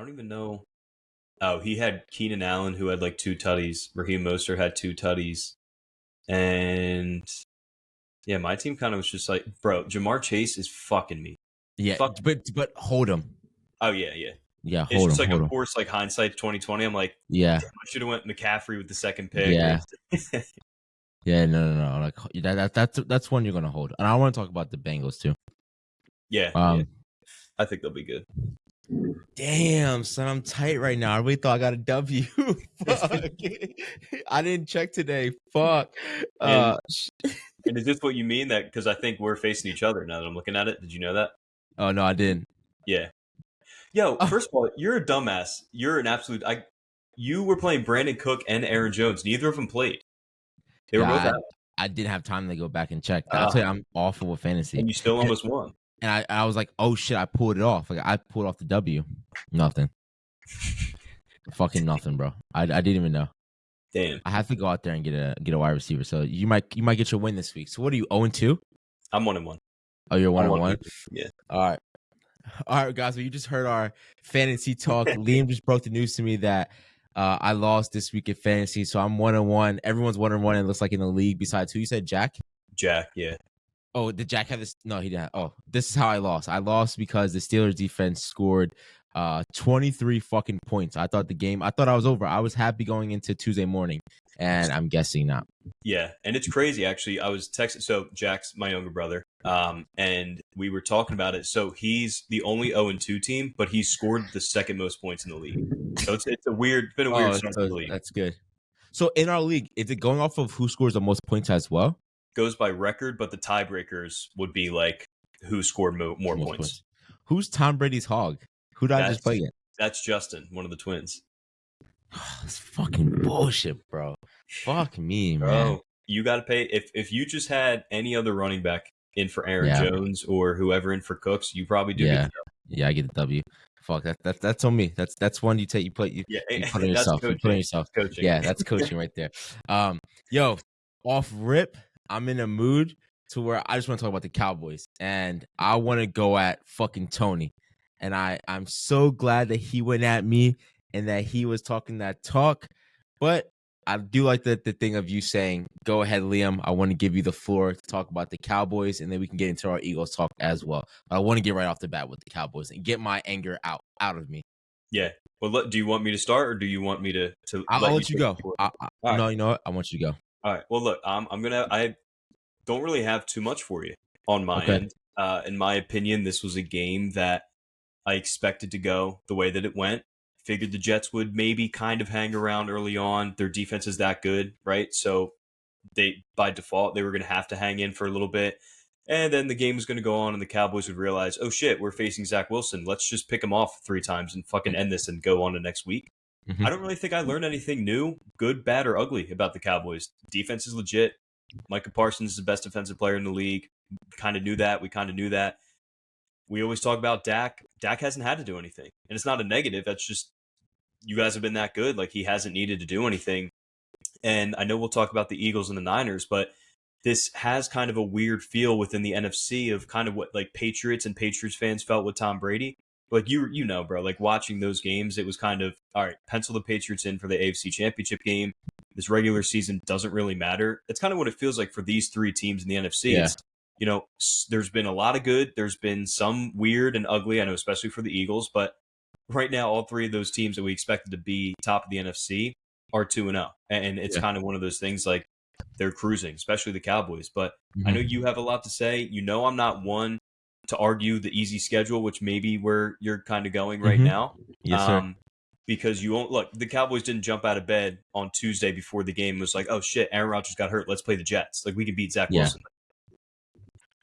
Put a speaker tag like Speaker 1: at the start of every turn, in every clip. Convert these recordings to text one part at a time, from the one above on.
Speaker 1: don't even know. Oh, he had Keenan Allen, who had like 2 tutties. Raheem Mostert had 2 tutties. And yeah, my team kind of was just like, bro, Jamar Chase is fucking me.
Speaker 2: Yeah, but hold him.
Speaker 1: Oh, yeah, yeah.
Speaker 2: Yeah,
Speaker 1: It's
Speaker 2: hold
Speaker 1: just
Speaker 2: him.
Speaker 1: like,
Speaker 2: Hold
Speaker 1: of
Speaker 2: him.
Speaker 1: course, like hindsight 2020. I'm like,
Speaker 2: Yeah,
Speaker 1: damn, I should have went McCaffrey with the second pick.
Speaker 2: yeah, yeah. No. Like that's one you're gonna hold. And I want to talk about the Bengals too.
Speaker 1: Yeah. I think they'll be good.
Speaker 2: Damn, son, I'm tight right now. I really thought I got a W. Fuck. I didn't check today. Fuck.
Speaker 1: And is this what you mean? That because I think we're facing each other now that I'm looking at it. Did you know that?
Speaker 2: Oh no, I didn't.
Speaker 1: Yeah. Yo, first of all, you're a dumbass. You're an absolute. You were playing Brandon Cook and Aaron Jones. Neither of them played. They were both out.
Speaker 2: I didn't have time to go back and check. I'll tell you, I'm awful with fantasy.
Speaker 1: And you still almost won.
Speaker 2: And I was like, oh shit, I pulled it off. Like I pulled off the W. Nothing. Fucking nothing, bro. I didn't even know.
Speaker 1: Damn.
Speaker 2: I have to go out there and get a wide receiver. So you might get your win this week. So what are you, 0-2?
Speaker 1: I'm 1-1.
Speaker 2: Oh, you're 1-1?
Speaker 1: Yeah.
Speaker 2: All right, guys. Well, you just heard our fantasy talk. Liam just broke the news to me that I lost this week at fantasy, so I'm 1-1. Everyone's 1-1. It looks like in the league. Besides who you said, Jack?
Speaker 1: Jack, yeah.
Speaker 2: Oh, did Jack have this? No, he didn't. Oh, this is how I lost. I lost because the Steelers defense scored 23 fucking points. I thought I was over. I was happy going into Tuesday morning, and I'm guessing not.
Speaker 1: Yeah, and it's crazy, actually. I was texting, so Jack's my younger brother, and we were talking about it. So he's the only 0-2 team, but he scored the second most points in the league. So it's been a weird start to the league.
Speaker 2: That's good. So in our league, is it going off of who scores the most points as well?
Speaker 1: Goes by record, but the tiebreakers would be like who scored more points.
Speaker 2: Who's Tom Brady's hog? Who did I just play it?
Speaker 1: That's Justin, one of the twins.
Speaker 2: That's fucking bullshit, bro. Fuck me, man.
Speaker 1: Bro, you got to pay. If you just had any other running back in for Aaron Jones or whoever in for Cooks, you probably do.
Speaker 2: Yeah, I get the W. Fuck that's on me. That's one you take. You put on yourself. You put on yourself.
Speaker 1: Coaching.
Speaker 2: Yeah, that's coaching right there. Yo, off rip, I'm in a mood to where I just want to talk about the Cowboys, and I want to go at fucking Tony, and I'm so glad that he went at me and that he was talking that talk, but I do like the thing of you saying, go ahead, Liam. I want to give you the floor to talk about the Cowboys, and then we can get into our Eagles talk as well. But I want to get right off the bat with the Cowboys and get my anger out of me.
Speaker 1: Yeah. Well, do you want me to start, or do you want me to
Speaker 2: I'll let you go. No, you know what? I want you to go.
Speaker 1: All right. Well, look, I don't really have too much for you on my end. In my opinion, this was a game that I expected to go the way that it went. Figured the Jets would maybe kind of hang around early on. Their defense is that good, right? So by default, they were going to have to hang in for a little bit. And then the game was going to go on and the Cowboys would realize, oh shit, we're facing Zach Wilson. Let's just pick him off 3 times and fucking end this and go on to next week. Mm-hmm. I don't really think I learned anything new, good, bad, or ugly about the Cowboys. Defense is legit. Micah Parsons is the best defensive player in the league. Kind of knew that. We kind of knew that. We always talk about Dak. Dak hasn't had to do anything. And it's not a negative. That's just, you guys have been that good. Like, he hasn't needed to do anything. And I know we'll talk about the Eagles and the Niners, but this has kind of a weird feel within the NFC of kind of what like Patriots and Patriots fans felt with Tom Brady. Like, you know, bro, like watching those games, it was kind of, all right, pencil the Patriots in for the AFC Championship game. This regular season doesn't really matter. It's kind of what it feels like for these 3 teams in the NFC.
Speaker 2: Yeah.
Speaker 1: It's, you know, there's been a lot of good. There's been some weird and ugly, I know, especially for the Eagles. But right now, all 3 of those teams that we expected to be top of the NFC are 2-0. And it's kind of one of those things like they're cruising, especially the Cowboys. But I know you have a lot to say. You know, I'm not one to argue the easy schedule, which maybe where you're kind of going right now.
Speaker 2: Yes, sir.
Speaker 1: Because you won't look, the Cowboys didn't jump out of bed on Tuesday before the game. It was like, oh shit, Aaron Rodgers got hurt. Let's play the Jets. Like, we can beat Zach Wilson.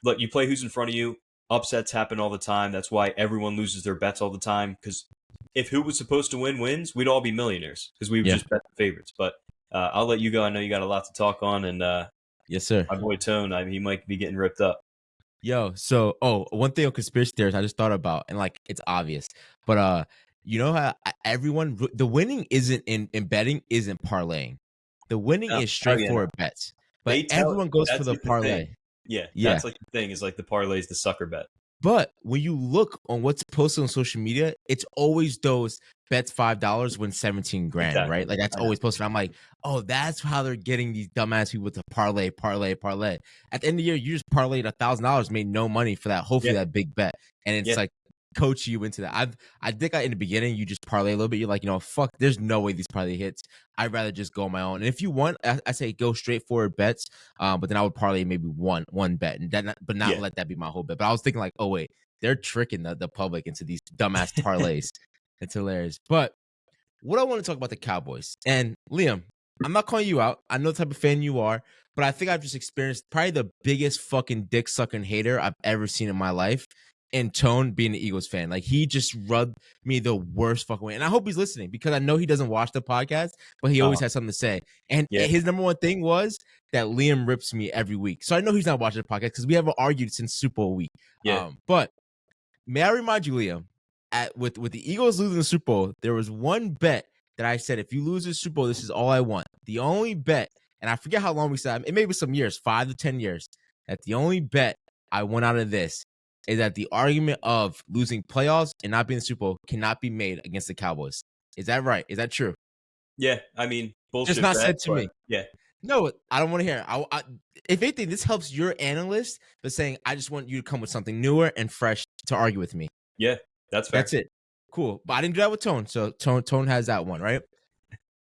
Speaker 1: Look, you play who's in front of you. Upsets happen all the time. That's why everyone loses their bets all the time. Because if who was supposed to win wins, we'd all be millionaires because we would just bet the favorites. But I'll let you go. I know you got a lot to talk on. And
Speaker 2: yes, sir.
Speaker 1: My boy Tone, he might be getting ripped up.
Speaker 2: Yo, so one thing on conspiracy theories I just thought about, and like it's obvious, but you know how the winning isn't in betting, isn't parlaying. The winning is straightforward bets, but everyone goes for the parlay.
Speaker 1: Yeah, that's like the thing is like the parlay is the sucker bet.
Speaker 2: But when you look on what's posted on social media, it's always those bets $5 win 17 grand,
Speaker 1: Exactly.
Speaker 2: right? Like that's always posted. I'm like, oh, that's how they're getting these dumbass people to parlay. At the end of the year, you just parlayed $1,000, made no money for that. Hopefully that big bet, and it's like coach you into that. I think in the beginning you just parlay a little bit. You're like, fuck, there's no way these parlay hits. I'd rather just go on my own. And if you want, I say go straightforward bets. But then I would parlay maybe one bet, and then not let that be my whole bet. But I was thinking like, oh wait, they're tricking the public into these dumbass parlays. It's hilarious. But what I want to talk about the Cowboys, and Liam, I'm not calling you out. I know the type of fan you are, but I think I've just experienced probably the biggest fucking dick sucking hater I've ever seen in my life. And Tone being an Eagles fan, like he just rubbed me the worst fucking way. And I hope he's listening because I know he doesn't watch the podcast, but he always has something to say. And his number one thing was that Liam rips me every week. So I know he's not watching the podcast because we haven't argued since Super Bowl week. But may I remind you, Liam, with the Eagles losing the Super Bowl, there was one bet that I said, if you lose the Super Bowl, this is all I want. The only bet, and I forget how long we said, it may be some years, 5 to 10 years, that the only bet I went out of this is that the argument of losing playoffs and not being in the Super Bowl cannot be made against the Cowboys. Is that right? Is that true?
Speaker 1: Yeah, I mean, bullshit.
Speaker 2: Just not said to me.
Speaker 1: Yeah.
Speaker 2: No, I don't want to hear it. If anything, this helps your analyst, but saying, I just want you to come with something newer and fresh to argue with me.
Speaker 1: Yeah, that's fair.
Speaker 2: That's it. Cool. But I didn't do that with Tone. So Tone has that one, right?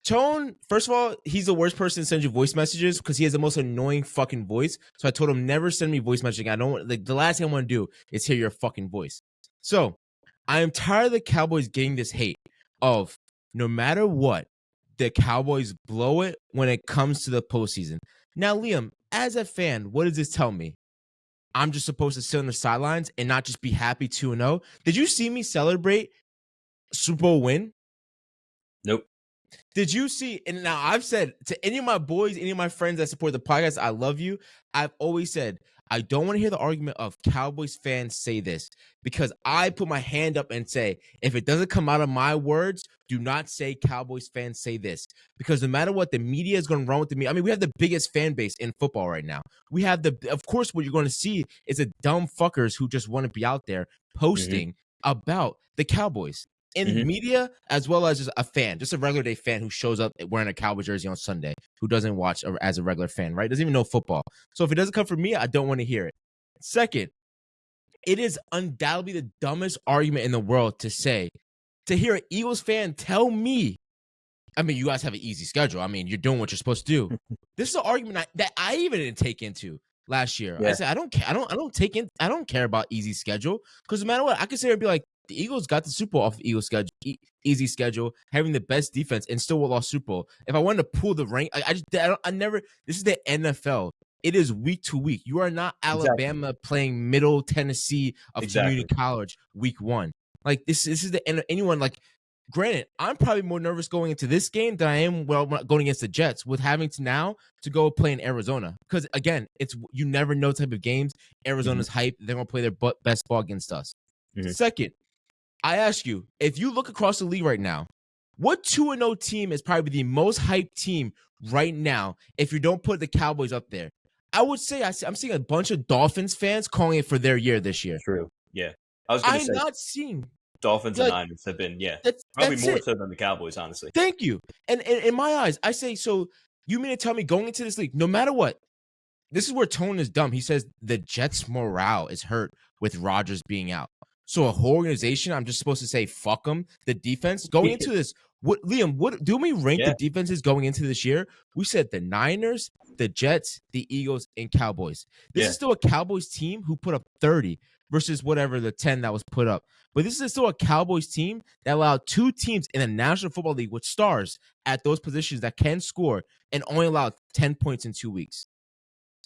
Speaker 2: Tone, first of all, he's the worst person to send you voice messages because he has the most annoying fucking voice. So I told him never send me voice messaging. I don't the last thing I want to do is hear your fucking voice. So I am tired of the Cowboys getting this hate of no matter what, the Cowboys blow it when it comes to the postseason. Now, Liam, as a fan, what does this tell me? I'm just supposed to sit on the sidelines and not just be happy 2-0. Did you see me celebrate Super Bowl win?
Speaker 1: Nope.
Speaker 2: Did you see? And now I've said to any of my boys, any of my friends that support the podcast, I love you. I've always said, I don't want to hear the argument of Cowboys fans say this because I put my hand up and say, if it doesn't come out of my words, do not say Cowboys fans say this because no matter what, the media is going to run with the media. I mean, we have the biggest fan base in football right now. We have of course, what you're going to see is the dumb fuckers who just want to be out there posting about the Cowboys. In media, as well as just a fan, just a regular day fan who shows up wearing a Cowboy jersey on Sunday, who doesn't watch as a regular fan, right? Doesn't even know football. So if it doesn't come from me, I don't want to hear it. Second, it is undoubtedly the dumbest argument in the world to hear an Eagles fan tell me, I mean, you guys have an easy schedule. I mean, you're doing what you're supposed to do. This is an argument that I even didn't take into last year. I said, I don't care about easy schedule because no matter what, I can sit here and be like, the Eagles got the Super Bowl off the Eagles schedule, easy schedule, having the best defense, and still lost Super Bowl. If I wanted to pull the rank, I never. This is the NFL. It is week to week. You are not Alabama playing Middle Tennessee of community college week 1. Like this is the end of anyone. Like, granted, I'm probably more nervous going into this game than I am going against the Jets with having to go play in Arizona because again, it's you never know type of games. Arizona's hype. They're gonna play their best ball against us. Second, I ask you, if you look across the league right now, what 2-0 team is probably the most hyped team right now if you don't put the Cowboys up there? I would say I'm seeing a bunch of Dolphins fans calling it for their year this year.
Speaker 1: True. Yeah. I'm
Speaker 2: not seeing
Speaker 1: Dolphins and Niners have been, probably more so than the Cowboys, honestly.
Speaker 2: Thank you. And in my eyes, I say, so you mean to tell me going into this league, no matter what, this is where Tone is dumb. He says the Jets' morale is hurt with Rodgers being out. So a whole organization, I'm just supposed to say, fuck them. The defense going into this, Liam, do we rank the defenses going into this year? We said the Niners, the Jets, the Eagles, and Cowboys. This is still a Cowboys team who put up 30 versus whatever the 10 that was put up. But this is still a Cowboys team that allowed 2 teams in the National Football League with stars at those positions that can score and only allowed 10 points in 2 weeks.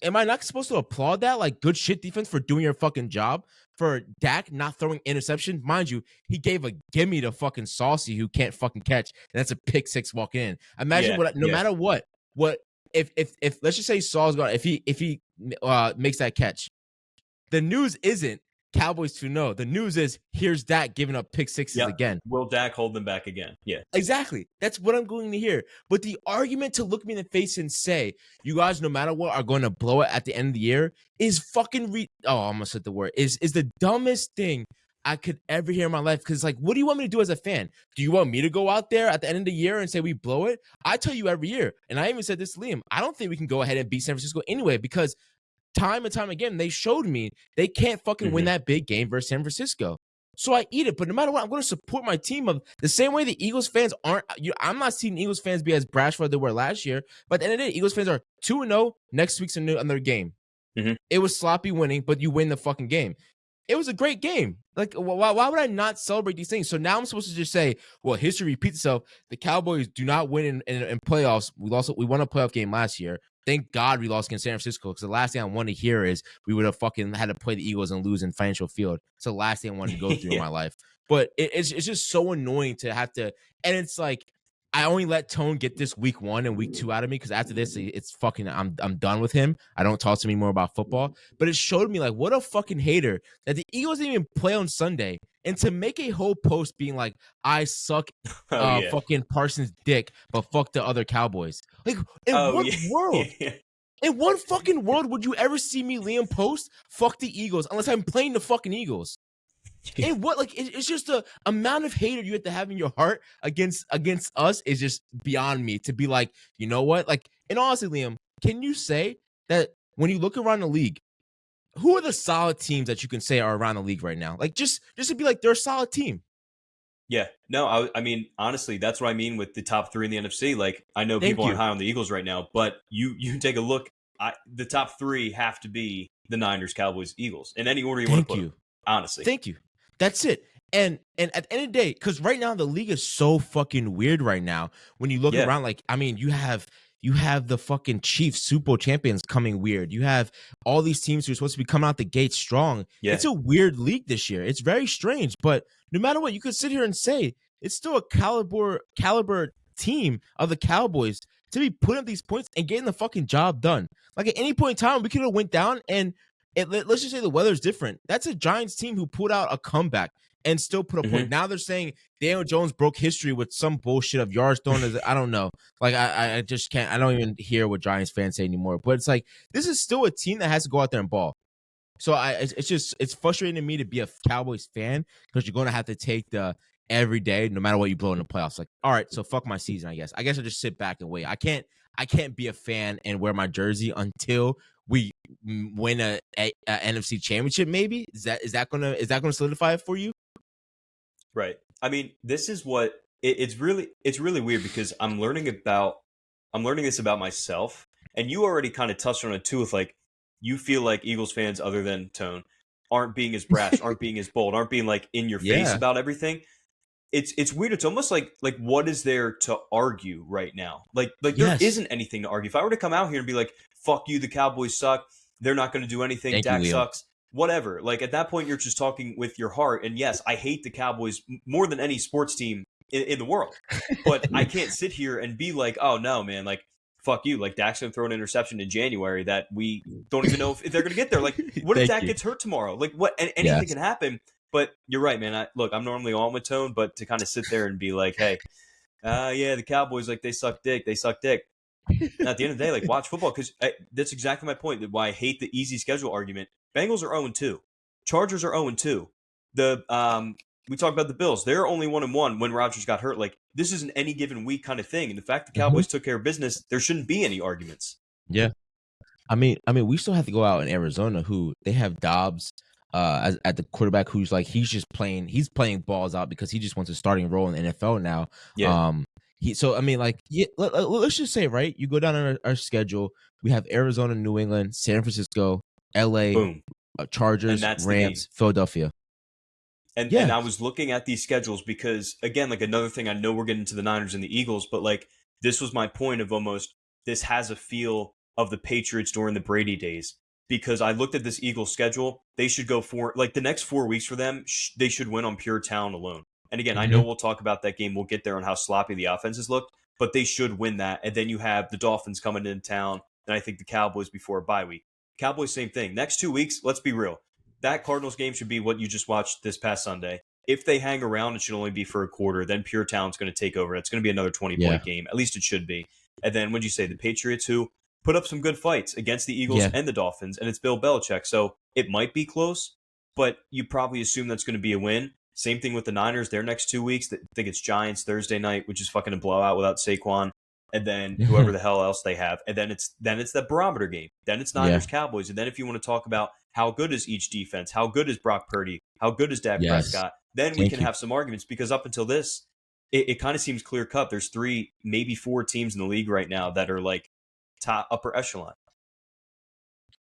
Speaker 2: Am I not supposed to applaud that? Like, good shit defense for doing your fucking job? For Dak not throwing interception? Mind you, he gave a gimme to fucking Saucy who can't fucking catch. And that's a pick 6 walk in. Imagine no matter what if let's just say Saul's gone, if he makes that catch, the news isn't Cowboys 2-0. The news is here's Dak giving up pick sixes again.
Speaker 1: Will Dak hold them back again? Yeah.
Speaker 2: Exactly. That's what I'm going to hear. But the argument to look me in the face and say, you guys, no matter what, are going to blow it at the end of the year is fucking I almost said the word. Is the dumbest thing I could ever hear in my life. Because, like, what do you want me to do as a fan? Do you want me to go out there at the end of the year and say we blow it? I tell you every year, and I even said this to Liam, I don't think we can go ahead and beat San Francisco anyway, because time and time again, they showed me they can't fucking win that big game versus San Francisco. So I eat it. But no matter what, I'm going to support my team of the same way the Eagles fans aren't. I'm not seeing Eagles fans be as brash for what they were last year. But at the end of the day, Eagles fans are 2-0. Next week's another game. It was sloppy winning, but you win the fucking game. It was a great game. Like, why would I not celebrate these things? So now I'm supposed to just say, well, history repeats itself. The Cowboys do not win in playoffs. We won a playoff game last year. Thank God we lost against San Francisco, because the last thing I want to hear is we would have fucking had to play the Eagles and lose in Financial Field. It's the last thing I wanted to go through in my life. But it's just so annoying to have to. And it's like, I only let Tone get this week 1 and week 2 out of me, because after this, it's fucking, I'm done with him. I don't talk to him anymore about football. But it showed me, like, what a fucking hater that the Eagles didn't even play on Sunday. And to make a whole post being like, I suck fucking Parsons' dick, but fuck the other Cowboys. Like, in what world? In what fucking world would you ever see me, Liam, post fuck the Eagles unless I'm playing the fucking Eagles? And what, like, it's just the amount of hatred you have to have in your heart against us is just beyond me, to be like, you know what? Like, and honestly, Liam, can you say that when you look around the league, who are the solid teams that you can say are around the league right now? Like, just to be like, they're a solid team.
Speaker 1: Yeah. No, I mean, honestly, that's what I mean with the top 3 in the NFC. Like, I know people aren't high on the Eagles right now, but you take a look. The top 3 have to be the Niners, Cowboys, Eagles, in any order you want to put them, honestly.
Speaker 2: Thank you. That's it. And at the end of the day, because right now the league is so fucking weird right now. When you look around, like, I mean, you have the fucking Chiefs Super Bowl champions coming weird. You have all these teams who are supposed to be coming out the gate strong. Yeah. It's a weird league this year. It's very strange. But no matter what, you could sit here and say it's still a caliber team of the Cowboys to be putting up these points and getting the fucking job done. Like, at any point in time, we could have went down and let's just say the weather's different. That's a Giants team who put out a comeback and still put a point. Now they're saying Daniel Jones broke history with some bullshit of yards thrown. I don't know. Like, I just can't. I don't even hear what Giants fans say anymore. But it's like, this is still a team that has to go out there and ball. So it's frustrating to me to be a Cowboys fan, because you're going to have to take the every day, no matter what you blow in the playoffs. Like, all right, so fuck my season, I guess. I guess I'll just sit back and wait. I can't be a fan and wear my jersey until we win a NFC championship. Maybe is that gonna solidify it for you?
Speaker 1: Right. I mean, this is what it's really weird, because I'm learning this about myself, and you already kind of touched on it too. With, like, you feel like Eagles fans, other than Tone, aren't being as brash, aren't being as bold, aren't being, like, in your face about everything. It's weird. It's almost like what is there to argue right now? Like there isn't anything to argue. If I were to come out here and be like, fuck you, the Cowboys suck, they're not going to do anything, Dak sucks, whatever. Like, at that point, you're just talking with your heart. And yes, I hate the Cowboys more than any sports team in the world. But I can't sit here and be like, oh no, man, like, fuck you. Like, Dak's going to throw an interception in January that we don't even know if they're going to get there. Like, what if Dak gets hurt tomorrow? Like, what? Anything can happen. But you're right, man. I'm normally on with Tone, but to kind of sit there and be like, hey, the Cowboys, like, they suck dick. They suck dick. And at the end of the day, like, watch football, because that's exactly my point. Why I hate the easy schedule argument. Bengals are 0-2. Chargers are 0-2. We talked about the Bills. They're only 1-1 when Rodgers got hurt. Like, this is an any given week kind of thing. And the fact the Cowboys took care of business, there shouldn't be any arguments.
Speaker 2: Yeah. I mean, we still have to go out in Arizona, who they have Dobbs at the quarterback, who's like, he's playing balls out because he just wants a starting role in the NFL now. Yeah. Let's just say, right, you go down on our schedule, we have Arizona, New England, San Francisco, LA, Chargers, Rams, Philadelphia.
Speaker 1: And I was looking at these schedules because, again, like, another thing, I know we're getting to the Niners and the Eagles, but, like, this was my point of almost, this has a feel of the Patriots during the Brady days. Because I looked at this Eagles schedule, they should go for, like, the next 4 weeks for them, they should win on pure talent alone. And again, I know we'll talk about that game. We'll get there on how sloppy the offenses looked, but they should win that. And then you have the Dolphins coming into town, and I think the Cowboys before a bye week. Cowboys, same thing. Next 2 weeks, let's be real. that Cardinals game should be what you just watched this past Sunday. If they hang around, it should only be for a quarter. Then pure talent's going to take over. It's going to be another 20-point game. At least it should be. And then what'd you say? The Patriots, who put up some good fights against the Eagles and the Dolphins, and it's Bill Belichick. So it might be close, but you probably assume that's going to be a win. Same thing with the Niners. Their next 2 weeks, I think it's Giants Thursday night, which is fucking a blowout without Saquon, and then whoever the hell else they have, and then it's the barometer game. Then it's Niners Cowboys, and then if you want to talk about how good is each defense, how good is Brock Purdy, how good is Dak Prescott, then we can have some arguments, because up until this, it kind of seems clear cut. There's 3, maybe 4 teams in the league right now that are like top upper echelon.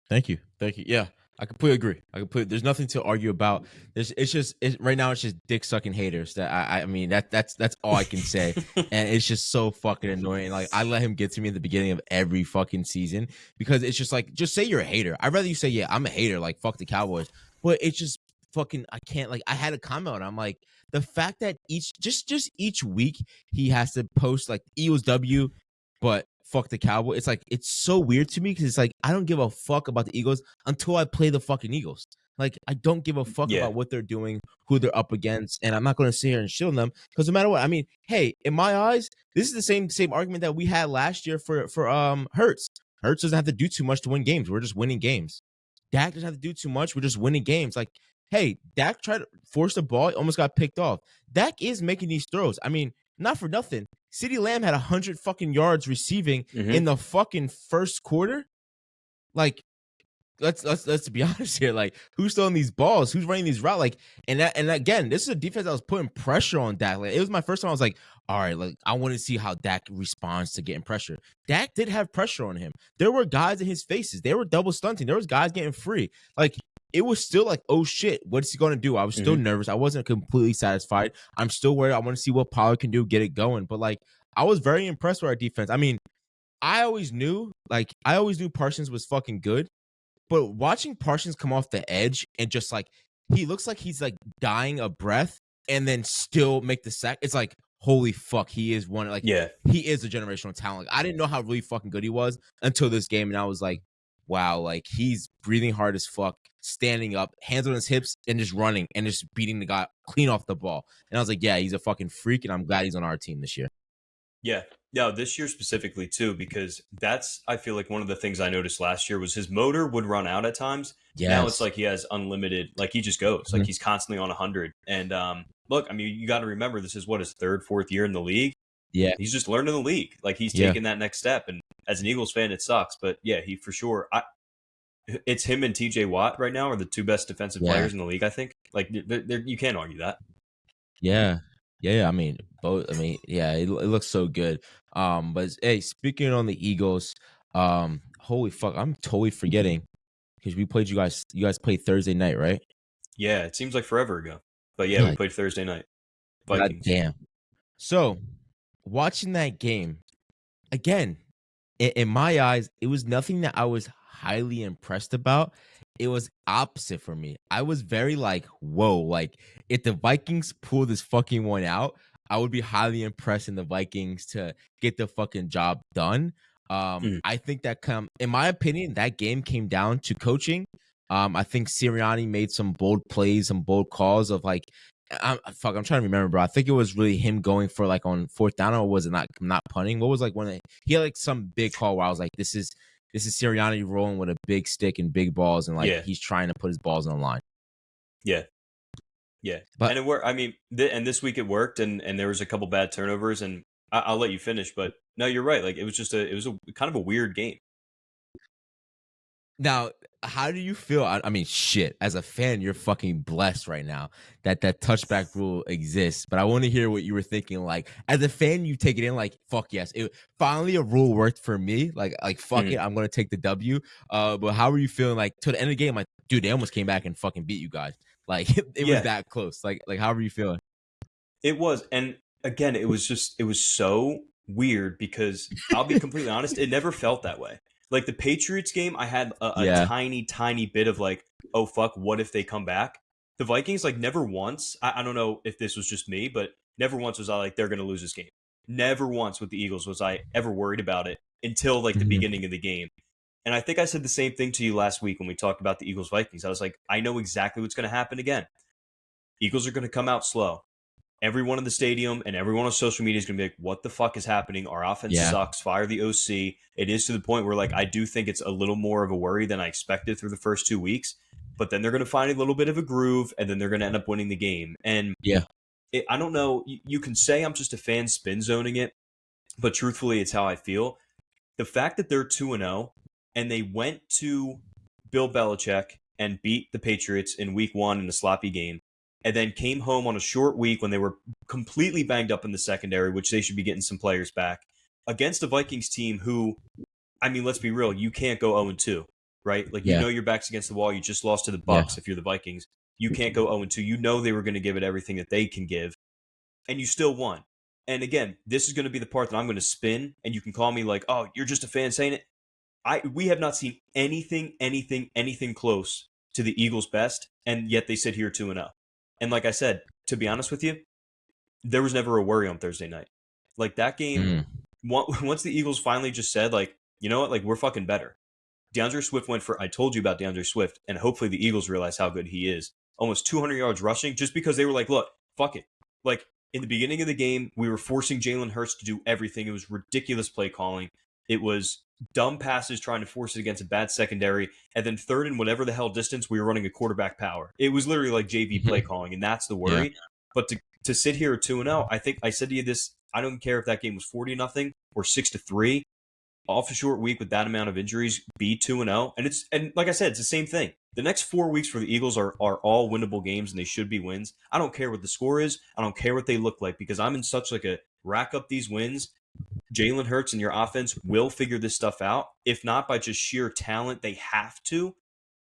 Speaker 2: Thank you. Yeah, I completely agree. There's nothing to argue about. Right now it's just dick sucking haters. That I mean that's all I can say, and it's just so fucking annoying. Like, I let him get to me at the beginning of every fucking season, because it's just like, just say you're a hater. I'd rather you say, yeah, I'm a hater. Like, fuck the Cowboys. But it's just fucking, I can't, like, I had a comment on it. I'm like, the fact that each week he has to post like Eagles W, but fuck the Cowboys. It's like, it's so weird to me, because it's like, I don't give a fuck about the Eagles until I play the fucking Eagles. Like, I don't give a fuck about what they're doing, who they're up against, and I'm not going to sit here and shield them, because no matter what, I mean, hey, in my eyes, this is the same argument that we had last year for Hurts. Hurts doesn't have to do too much to win games. We're just winning games. Dak doesn't have to do too much. We're just winning games. Like, hey, Dak tried to force the ball, almost got picked off. Dak is making these throws. I mean, not for nothing. CeeDee Lamb had 100 fucking yards receiving in the fucking first quarter. Like, let's be honest here. Like, who's throwing these balls? Who's running these routes? Like, and again, this is a defense that was putting pressure on Dak. Like, it was my first time I was like, all right, like, I want to see how Dak responds to getting pressure. Dak did have pressure on him. There were guys in his faces. They were double stunting. There was guys getting free. Like, it was still like, oh shit, what's he going to do? I was still nervous. I wasn't completely satisfied. I'm still worried. I want to see what Pollard can do, get it going. But like, I was very impressed with our defense. I mean, I always knew Parsons was fucking good. But watching Parsons come off the edge and just like, he looks like he's like dying of breath and then still make the sack. It's like, holy fuck, he is one. Like, he is a generational talent. Like, I didn't know how really fucking good he was until this game. And I was like, wow, like, he's breathing hard as fuck, standing up, hands on his hips, and just running and just beating the guy clean off the ball. And I was like, yeah, he's a fucking freak, and I'm glad he's on our team this year.
Speaker 1: Yeah. No, this year specifically too, because that's, I feel like one of the things I noticed last year was his motor would run out at times. Yes. Now it's like he has unlimited, like, he just goes, like, he's constantly on 100. And look, I mean, you got to remember, this is what, his 3rd, 4th year in the league.
Speaker 2: Yeah.
Speaker 1: He's just learning the league. Like, he's taking that next step. And as an Eagles fan, it sucks. But yeah, he for sure, it's him and TJ Watt right now are the 2 best defensive players in the league, I think. Like, you can't argue that.
Speaker 2: Yeah. I mean, both. I mean, yeah, it looks so good. But hey, speaking on the Eagles, holy fuck, I'm totally forgetting, because we played you guys. You guys played Thursday night, right?
Speaker 1: Yeah, it seems like forever ago. But yeah, we played Thursday night. Vikings.
Speaker 2: God damn. So, watching that game again, in my eyes, it was nothing that I was highly impressed about. It was opposite for me. I was very like, whoa, like, if the Vikings pull this fucking one out, I would be highly impressed in the Vikings to get the fucking job done. I think that in my opinion, that game came down to coaching. I think Sirianni made some bold plays, some bold calls of like, I'm trying to remember, bro. I think it was really him going for like on 4th down, or was it not punting? What was like when he had like some big call where I was like, this is Sirianni rolling with a big stick and big balls, and like he's trying to put his balls on the line. Yeah.
Speaker 1: But, and it worked. I mean, and this week it worked, and there was a couple bad turnovers, and I'll let you finish. But no, you're right. Like, it was a kind of a weird game.
Speaker 2: Now, how do you feel? I mean, shit, as a fan, you're fucking blessed right now that touchback rule exists. But I want to hear what you were thinking. Like, as a fan, you take it in like, fuck yes. Finally, a rule worked for me. Like fuck it, I'm going to take the W. But how were you feeling like to the end of the game? Like, dude, they almost came back and fucking beat you guys. Like, it was that close. Like, how were you feeling?
Speaker 1: It was. And again, it was so weird, because I'll be completely honest, it never felt that way. Like, the Patriots game, I had a tiny bit of like, oh, fuck, what if they come back? The Vikings, like, never once, I don't know if this was just me, but never once was I like, they're going to lose this game. Never once with the Eagles was I ever worried about it until, like, the beginning of the game. And I think I said the same thing to you last week when we talked about the Eagles Vikings. I was like, I know exactly what's going to happen again. Eagles are going to come out slow. Everyone in the stadium and everyone on social media is going to be like, what the fuck is happening? Our offense sucks. Fire the OC. It is to the point where, like, I do think it's a little more of a worry than I expected through the first 2 weeks. But then they're going to find a little bit of a groove, and then they're going to end up winning the game. And I don't know. You can say I'm just a fan spin zoning it, but truthfully, it's how I feel. The fact that they're 2-0 and they went to Bill Belichick and beat the Patriots in week 1 in a sloppy game, and then came home on a short week when they were completely banged up in the secondary, which they should be getting some players back, against a Vikings team who, I mean, let's be real, you can't go 0-2, right? Like, you know your back's against the wall. You just lost to the Bucs if you're the Vikings. You can't go 0-2. You know they were going to give it everything that they can give, and you still won. And again, this is going to be the part that I'm going to spin, and you can call me like, oh, you're just a fan saying it. We have not seen anything close to the Eagles' best, and yet they sit here 2-0. And like I said, to be honest with you, there was never a worry on Thursday night. Like, that game, once the Eagles finally just said, like, you know what, like, we're fucking better. DeAndre Swift went for, I told you about DeAndre Swift, and hopefully the Eagles realize how good he is. Almost 200 yards rushing, just because they were like, look, fuck it. Like, in the beginning of the game, we were forcing Jalen Hurts to do everything. It was ridiculous play calling. It was dumb passes trying to force it against a bad secondary. And then third and whatever the hell distance, we were running a quarterback power. It was literally like JV play calling, and that's the worry. But to sit here at 2-0, I think I said to you this, I don't care if that game was 40-0 or 6-3. Off a short week with that amount of injuries, be 2-0. And like I said, it's the same thing. The next 4 weeks for the Eagles are all winnable games, and they should be wins. I don't care what the score is. I don't care what they look like, because I'm in such like a rack up these wins. Jalen Hurts and your offense will figure this stuff out. If not by just sheer talent, they have to.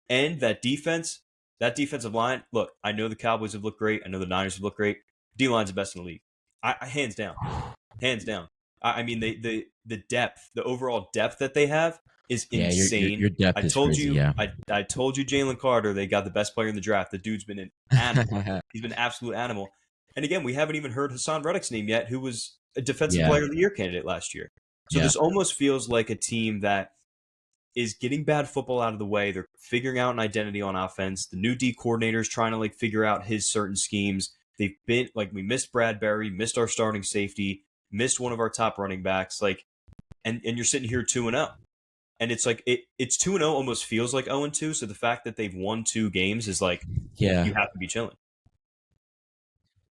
Speaker 1: And that defensive line, look, I know the Cowboys have looked great. I know the Niners have looked great. D-line's the best in the league. Hands down. I mean, the depth, the overall depth that they have is insane.
Speaker 2: Your depth
Speaker 1: I told
Speaker 2: is crazy,
Speaker 1: you, I told you, Jalen Carter, they got the best player in the draft. The dude's been an animal. He's been an absolute animal. And again, we haven't even heard Hassan Reddick's name yet, who was a defensive player of the year candidate last year. So this almost feels like a team that is getting bad football out of the way. They're figuring out an identity on offense. The new D coordinator is trying to like figure out his certain schemes. They've been like, we missed Bradbury, missed our starting safety, missed one of our top running backs, like, and you're sitting here 2-0, and it's like it's 2-0 almost feels like 0-2. So the fact that they've won 2 games is like, you have to be chilling.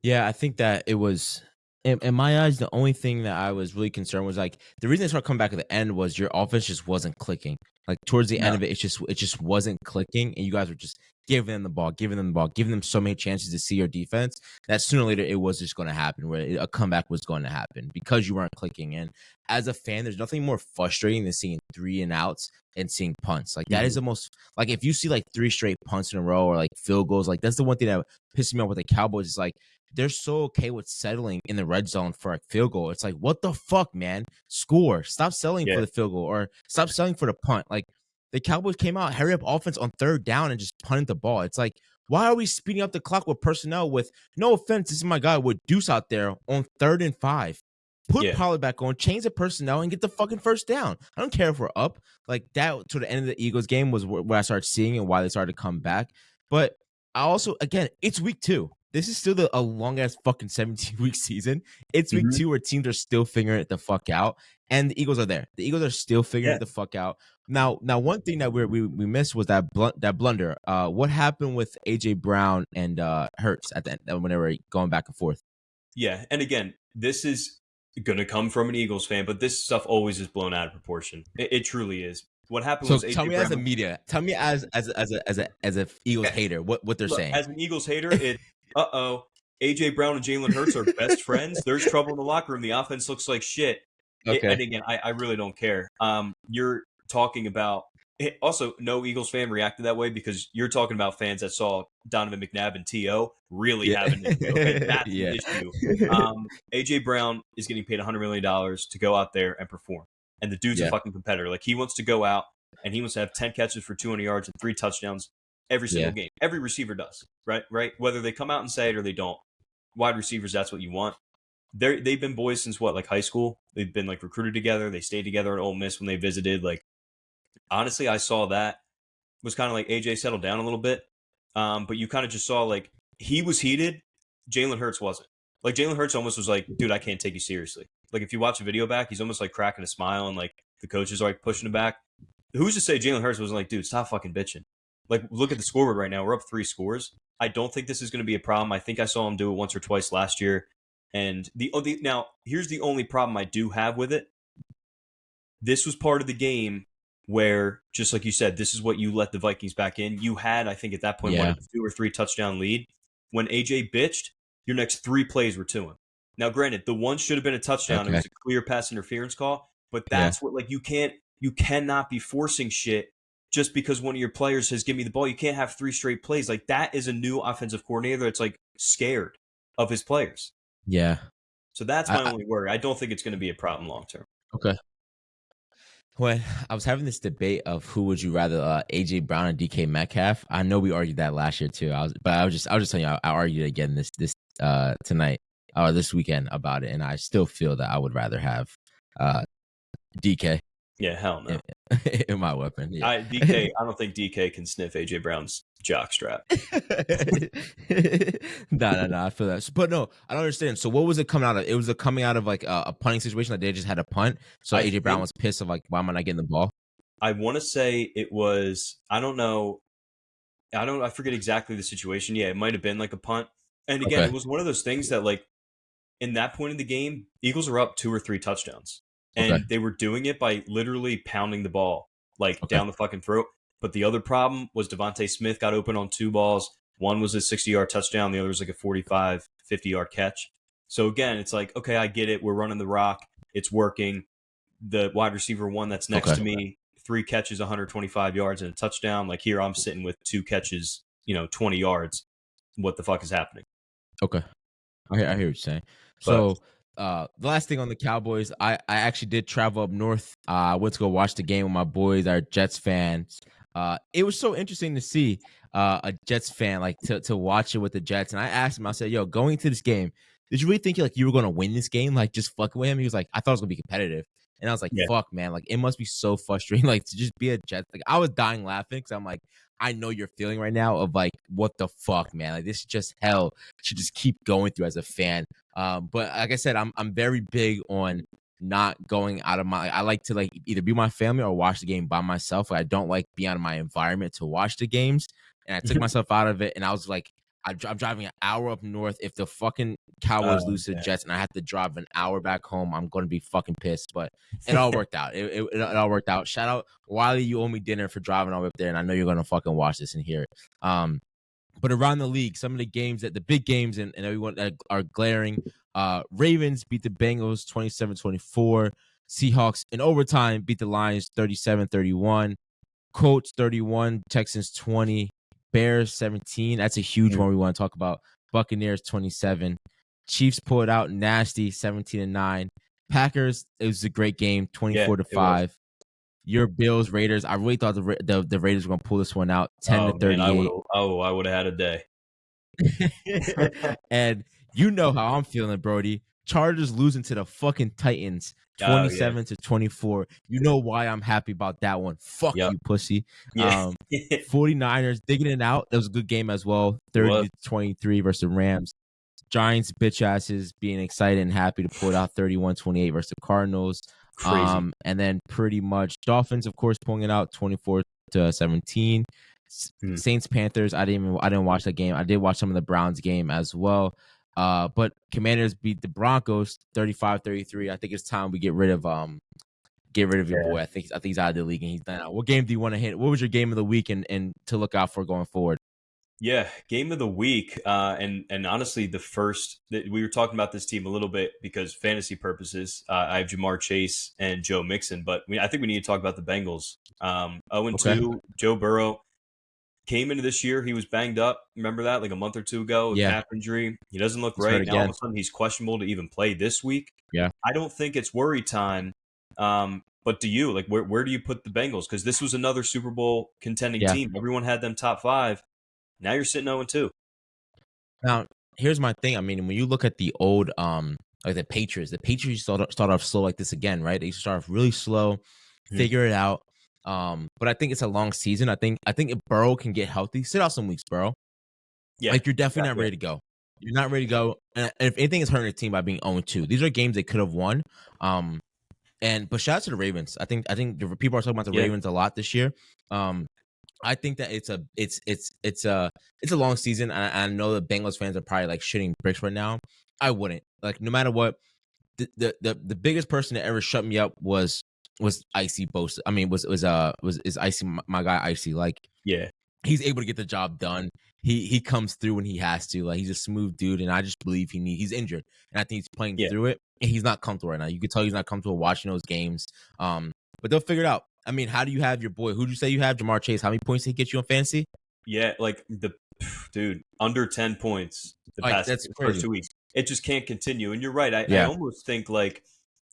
Speaker 2: Yeah, I think that it was, in my eyes, the only thing that I was really concerned was like the reason they started coming back at the end was your offense just wasn't clicking. Like towards the end of it, it just wasn't clicking, and you guys were just giving them the ball, giving them so many chances to see your defense that sooner or later it was just going to happen, where a comeback was going to happen because you weren't clicking. And as a fan, there's nothing more frustrating than seeing 3 and outs and seeing punts. Like that is the most, like if you see like 3 straight punts in a row or like field goals, like that's the one thing that pisses me off with the Cowboys is like they're so okay with settling in the red zone for a field goal. It's like, what the fuck, man? Score. Stop selling for the field goal, or stop selling for the punt. Like the Cowboys came out, hurry up offense on 3rd down and just punted the ball. It's like, why are we speeding up the clock with personnel with, no offense, this is my guy with Deuce out there on 3rd and 5. Put Pollard back on, change the personnel, and get the fucking 1st down. I don't care if we're up. Like that to the end of the Eagles game was where I started seeing and why they started to come back. But I also, again, it's week 2. This is still a long-ass fucking 17-week season. It's week 2 where teams are still figuring it the fuck out, and the Eagles are there. The Eagles are still figuring it the fuck out. Now, one thing that we missed was that blunder. What happened with A.J. Brown and Hurts at the end when they were going back and forth?
Speaker 1: Yeah, and again, this is going to come from an Eagles fan, but this stuff always is blown out of proportion. It truly is. What happened was
Speaker 2: A.J. Tell me Brown, as a media. Tell me as a Eagles hater what they're saying.
Speaker 1: As an Eagles hater, it's A.J. Brown and Jalen Hurts are best friends. There's trouble in the locker room. The offense looks like shit. Okay. And again, I really don't care. You're talking about also no Eagles fan reacted that way because you're talking about fans that saw Donovan McNabb and T.O. really having an issue. Okay, that's the issue. A.J. Brown is getting paid $100 million to go out there and perform. And the dude's a fucking competitor. Like, he wants to go out and he wants to have 10 catches for 200 yards and 3 touchdowns every single game. Every receiver does, right? Whether they come out and say it or they don't. Wide receivers, that's what you want. They've been boys since what, like high school? They've been like recruited together. They stayed together at Ole Miss when they visited. Like, honestly, I saw that was kind of like AJ settled down a little bit. But you kind of just saw like he was heated. Jalen Hurts wasn't. Like Jalen Hurts almost was like, dude, I can't take you seriously. Like if you watch a video back, he's almost like cracking a smile and like the coaches are like pushing him back. Who's to say Jalen Hurts wasn't like, dude, stop fucking bitching. Like look at the scoreboard right now. We're up 3 scores. I don't think this is going to be a problem. I think I saw him do it once or twice last year. And now here's the only problem I do have with it. This was part of the game where, just like you said, this is what you let the Vikings back in. You had, I think, at that point, a 2 or 3 touchdown lead. When AJ bitched, your next 3 plays were to him. Now, granted, the one should have been a touchdown. Okay. It was a clear pass interference call, but that's what, like, you cannot be forcing shit just because one of your players has given me the ball. You can't have 3 straight plays. Like, that is a new offensive coordinator that's, like, scared of his players.
Speaker 2: Yeah.
Speaker 1: So that's my only worry. I don't think it's going to be a problem long term.
Speaker 2: Okay. When I was having this debate of who would you rather, AJ Brown and DK Metcalf, I know we argued that last year too. I was just telling you, I argued again this tonight or this weekend about it, and I still feel that I would rather have DK.
Speaker 1: Yeah, hell no.
Speaker 2: In my weapon. Yeah.
Speaker 1: I don't think DK can sniff AJ Brown's jockstrap.
Speaker 2: No, I feel that. But no, I don't understand. So what was it coming out of? It was coming out of like a punting situation. Like they just had a punt. So AJ Brown was pissed of like, why am I not getting the ball?
Speaker 1: I want to say it was, I don't know. I forget exactly the situation. Yeah, it might have been like a punt. And again, it was one of those things that like in that point in the game, Eagles were up 2 or 3 touchdowns. And they were doing it by literally pounding the ball like down the fucking throat. But the other problem was Devontae Smith got open on 2 balls. One was a 60-yard touchdown. The other was like a 45, 50-yard catch. So again, it's like, okay, I get it. We're running the rock. It's working. The wide receiver one that's next to me, 3 catches, 125 yards and a touchdown. Like here, I'm sitting with 2 catches, 20 yards. What the fuck is happening?
Speaker 2: Okay. I hear what you're saying. So the last thing on the Cowboys, I actually did travel up north. I went to go watch the game with my boys, our Jets fans. It was so interesting to see a Jets fan like to watch it with the Jets. And I asked him, I said, yo, going to this game, did you really think like you were going to win this game? Like just fucking with him? He was like, I thought it was going to be competitive. And I was like, fuck, man. Like it must be so frustrating like to just be a Jets. Like I was dying laughing because I'm like, I know you're feeling right now of like, what the fuck, man? Like this is just hell. Should just keep going through as a fan. But like I said, I'm very big on not going out of my. I like to like either be my family or watch the game by myself. Like, I don't like being out of my environment to watch the games. And I took myself out of it, and I was like, I'm driving an hour up north. If the fucking Cowboys lose to the Jets, and I have to drive an hour back home, I'm going to be fucking pissed. But it all worked out. It all worked out. Shout out Wiley, you owe me dinner for driving all the way up there, and I know you're going to fucking watch this and hear it. But around the league, some of the games the big games and everyone that are glaring. Ravens beat the Bengals 27-24. Seahawks in overtime beat the Lions 37-31. Colts 31, Texans 20, Bears 17. That's a huge one we want to talk about. Buccaneers 27. Chiefs pulled out nasty 17-9. Packers, it was a great game 24-5. Your Bills, Raiders. I really thought the Raiders were going to pull this one out 10-38.
Speaker 1: I would have had a day.
Speaker 2: And you know how I'm feeling, Brody. Chargers losing to the fucking Titans 27-24. You know why I'm happy about that one. Fuck you, pussy. 49ers digging it out. That was a good game as well. 30-23 versus the Rams. Giants bitch asses being excited and happy to pull it out 31-28 versus the Cardinals.
Speaker 1: Crazy.
Speaker 2: And then pretty much Dolphins, of course, pulling it out 24-17. Saints Panthers. I didn't watch that game. I did watch some of the Browns game as well. But Commanders beat the Broncos 35-33. I think it's time we get rid of your boy. I think he's out of the league and he's done. What game do you want to hit? What was your game of the week and to look out for going forward?
Speaker 1: Yeah, game of the week. And honestly, we were talking about this team a little bit because fantasy purposes, I have Jamar Chase and Joe Mixon, but I think we need to talk about the Bengals. 0-2, Joe Burrow came into this year. He was banged up. Remember that like a month or 2 ago, calf injury. He doesn't look right. Now all of a sudden he's questionable to even play this week.
Speaker 2: Yeah.
Speaker 1: I don't think it's worry time. But do you like where do you put the Bengals? Because this was another Super Bowl contending team. Everyone had them top 5. Now you're sitting 0-2.
Speaker 2: Now, here's my thing. I mean, when you look at the old, like the Patriots start off slow like this again, right? They start off really slow, figure it out. But I think it's a long season. I think if Burrow can get healthy, sit out some weeks, Burrow.
Speaker 1: Yeah,
Speaker 2: Like, you're definitely not
Speaker 1: exactly.
Speaker 2: ready to go. You're not ready to go. And if anything is hurting the team by being 0-2, these are games they could have won. But shout out to the Ravens. I think the people are talking about the
Speaker 1: Yeah.
Speaker 2: Ravens a lot this year. I think that it's a long season. I know the Bengals fans are probably like shitting bricks right now. I wouldn't, like, no matter what. The biggest person that ever shut me up was Icy Bosa. I mean, was Icy, my guy Icy. Like,
Speaker 1: Yeah.
Speaker 2: he's able to get the job done. He comes through when he has to. Like, he's a smooth dude, and I just believe he's injured, and I think he's playing
Speaker 1: Yeah.
Speaker 2: through it. And he's not comfortable right now. You can tell he's not comfortable watching those games. But they'll figure it out. I mean, how do you have your boy? Who do you say you have? Jamar Chase. How many points did he get you on fantasy?
Speaker 1: Yeah, like dude, under 10 points the
Speaker 2: Like,
Speaker 1: past
Speaker 2: that's
Speaker 1: first
Speaker 2: crazy.
Speaker 1: 2 weeks. It just can't continue. And you're right. I
Speaker 2: Yeah.
Speaker 1: almost think, like,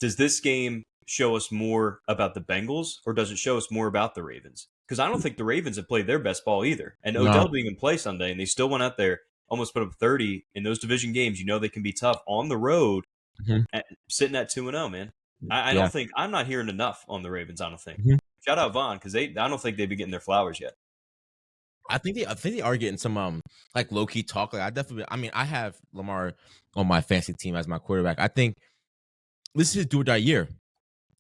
Speaker 1: does this game show us more about the Bengals, or does it show us more about the Ravens? Because I don't think the Ravens have played their best ball either. And
Speaker 2: No.
Speaker 1: Odell didn't even play Sunday, and they still went out there, almost put up 30 in those division games. You know they can be tough on the road,
Speaker 2: Mhm.
Speaker 1: sitting at 2-0, man. I
Speaker 2: Yeah.
Speaker 1: don't think I'm not hearing enough on the Ravens. I don't think.
Speaker 2: Mhm.
Speaker 1: Shout out Vaughn, because I don't think they've been getting their flowers yet.
Speaker 2: I think they are getting some like low key talk. Like, I have Lamar on my fantasy team as my quarterback. I think this is his do or die year.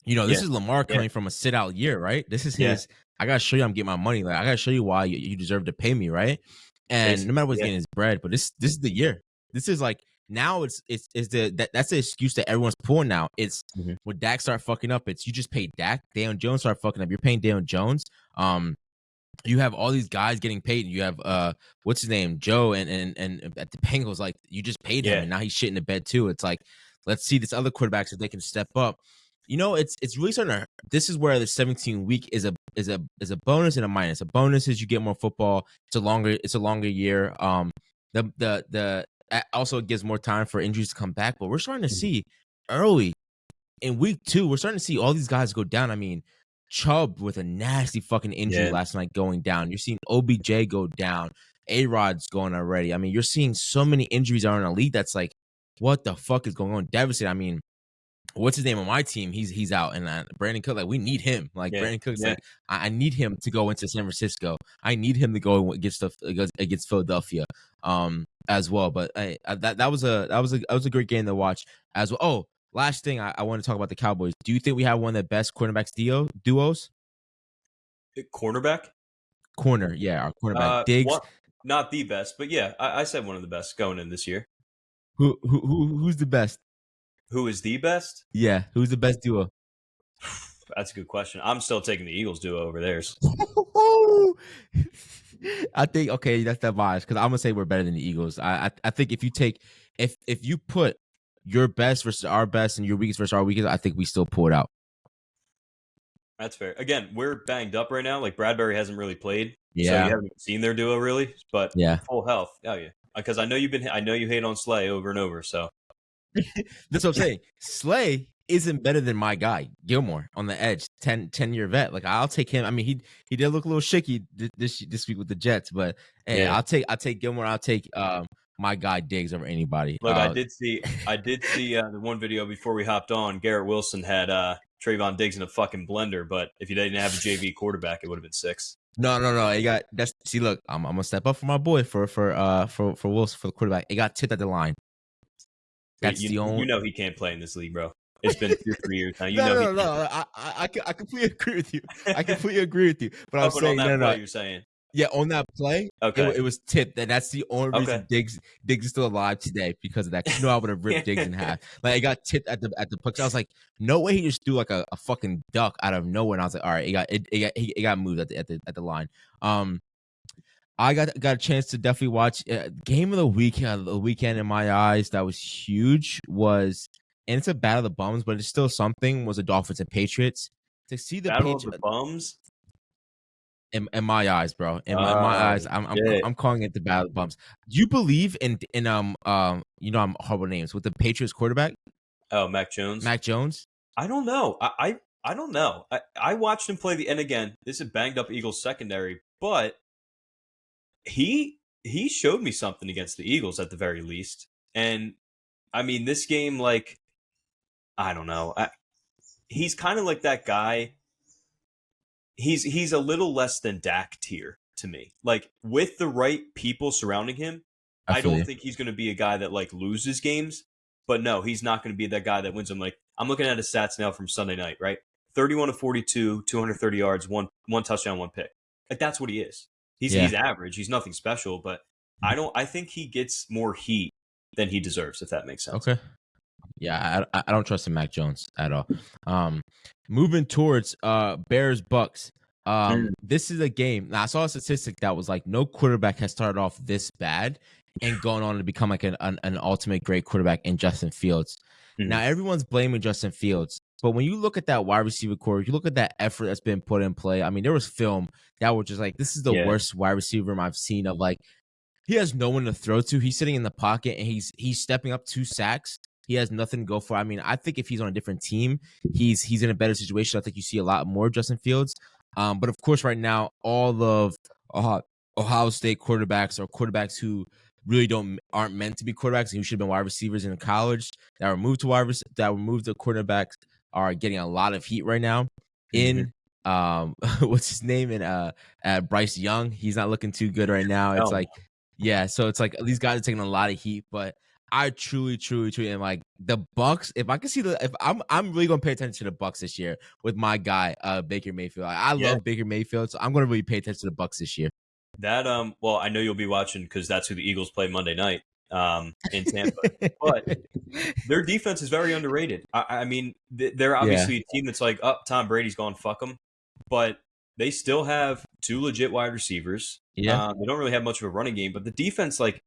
Speaker 2: This
Speaker 1: Yeah.
Speaker 2: is Lamar
Speaker 1: Yeah.
Speaker 2: coming from a sit out year, right? This is
Speaker 1: Yeah.
Speaker 2: his. I gotta show you I'm getting my money. Like, I gotta show you why you deserve to pay me, right? And no matter what's
Speaker 1: Yeah.
Speaker 2: getting his bread, but this is the year. This is like, now that's the excuse that everyone's pulling now. It's
Speaker 1: Mhm.
Speaker 2: when Dak start fucking up. It's, you just paid Dak. Deion Jones start fucking up. You're paying Deion Jones. You have all these guys getting paid. You have what's his name, Joe, and at the Bengals, like, you just paid him,
Speaker 1: Yeah.
Speaker 2: and now he's shitting the bed too. It's like, let's see this other quarterbacks if they can step up. It's really starting to. This is where the 17-week is a bonus and a minus. A bonus is you get more football. It's a longer year. Also, it gives more time for injuries to come back. But we're starting to see early in week 2, we're starting to see all these guys go down. I mean, Chubb with a nasty fucking injury last night going down. You're seeing OBJ go down. A-Rod's going already. I mean, you're seeing so many injuries are in the league that's like, what the fuck is going on? Devastating. I mean, what's his name on my team? He's out. And Brandon Cook, like, we need him. Like, Brandon Cook's like, I need him to go into San Francisco. I need him to go against Philadelphia as well. But that was a great game to watch as well. Oh, last thing, I want to talk about the Cowboys. Do you think we have one of the best quarterbacks duos?
Speaker 1: Cornerback?
Speaker 2: Corner, yeah, our cornerback. Diggs.
Speaker 1: Not the best, but yeah, I said one of the best going in this year.
Speaker 2: Who's the best?
Speaker 1: Who is the best?
Speaker 2: Yeah, who's the best duo?
Speaker 1: That's a good question. I'm still taking the Eagles duo over theirs.
Speaker 2: I think, okay, that's that bias, because I'm gonna say we're better than the Eagles. I think if you put your best versus our best and your weakest versus our weakest, I think we still pull it out.
Speaker 1: That's fair. Again, we're banged up right now. Like, Bradbury hasn't really played, so
Speaker 2: Yeah.
Speaker 1: you haven't seen their duo really. But
Speaker 2: Yeah.
Speaker 1: full health, oh yeah. Because I know you hate on Slay over and over. So
Speaker 2: that's what I'm saying. Slay isn't better than my guy Gilmore on the edge, 10-year vet. Like, I'll take him. I mean, he did look a little shaky this week with the Jets, but hey,
Speaker 1: yeah.
Speaker 2: I'll take Gilmore. I'll take my guy Diggs over anybody.
Speaker 1: Look, I did see the one video before we hopped on. Garrett Wilson had Trayvon Diggs in a fucking blender, but if you didn't have a JV quarterback, it would have been 6.
Speaker 2: No. Look, I'm gonna step up for my boy for Wilson, for the quarterback. It got tipped at the line. That's the only.
Speaker 1: You know he can't play in this league, bro. It's been 2 or 3 years now.
Speaker 2: No. I completely agree with you. I completely agree with you. But I'm saying no.
Speaker 1: You're saying.
Speaker 2: Yeah, on that play,
Speaker 1: okay,
Speaker 2: it was tipped, and that's the only reason Diggs is still alive today, because of that. You know, I would have ripped Diggs in half. Like, it got tipped at the puck. So I was like, no way he just threw like a fucking duck out of nowhere. And I was like, all right, it got moved at the line. I got a chance to definitely watch game of the weekend in my eyes. That was huge. And it's a battle of the bums, but it's still something. Was the Dolphins and Patriots to see the
Speaker 1: battle of the bums.
Speaker 2: In my eyes, bro. In my eyes, I'm calling it the battle of the bums. Do you believe in I'm horrible names with the Patriots quarterback?
Speaker 1: Oh, Mac Jones.
Speaker 2: I
Speaker 1: don't know. I don't know. I watched him play and again, this is a banged up Eagles secondary, but he showed me something against the Eagles at the very least. And I mean, this game, like, I don't know. He's kind of like that guy he's a little less than Dak tier to me. Like with the right people surrounding him, I
Speaker 2: feel
Speaker 1: don't
Speaker 2: you.
Speaker 1: think he's going to be a guy that like loses games. But no, he's not going to be that guy that wins them. Like I'm looking at his stats now from Sunday night, right? 31 to 42, 230 yards, one touchdown, one pick. Like that's what he is. He's average. He's nothing special, but I think he gets more heat than he deserves, if that makes sense.
Speaker 2: Okay. Yeah, I don't trust in Mac Jones at all. Moving towards Bears Bucks. This is a game. Now I saw a statistic that was like no quarterback has started off this bad and gone on to become like an ultimate great quarterback in Justin Fields. Now everyone's blaming Justin Fields, but when you look at that wide receiver core, you look at that effort that's been put in play. I mean, there was film that were just like, this is the worst wide receiver room I've seen of like, he has no one to throw to. He's sitting in the pocket and he's stepping up 2 sacks. He has nothing to go for. I mean, I think if he's on a different team, he's in a better situation. I think you see a lot more Justin Fields. But of course, right now, all of Ohio State quarterbacks are quarterbacks who really aren't meant to be quarterbacks and who should have been wide receivers in college that were moved to quarterbacks are getting a lot of heat right now. In what's his name? And Bryce Young, he's not looking too good right now. It's so it's like these guys are taking a lot of heat, but I truly am like the Bucks. If I can see if I'm really gonna pay attention to the Bucks this year with my guy Baker Mayfield. I love Baker Mayfield, so I'm gonna really pay attention to the Bucks this year.
Speaker 1: That well, I know you'll be watching because that's who the Eagles play Monday night in Tampa. But their defense is very underrated. I mean, they're obviously a team that's like, Tom Brady's gone, fuck them, but they still have 2 legit wide receivers.
Speaker 2: Yeah,
Speaker 1: they don't really have much of a running game, but the defense, like,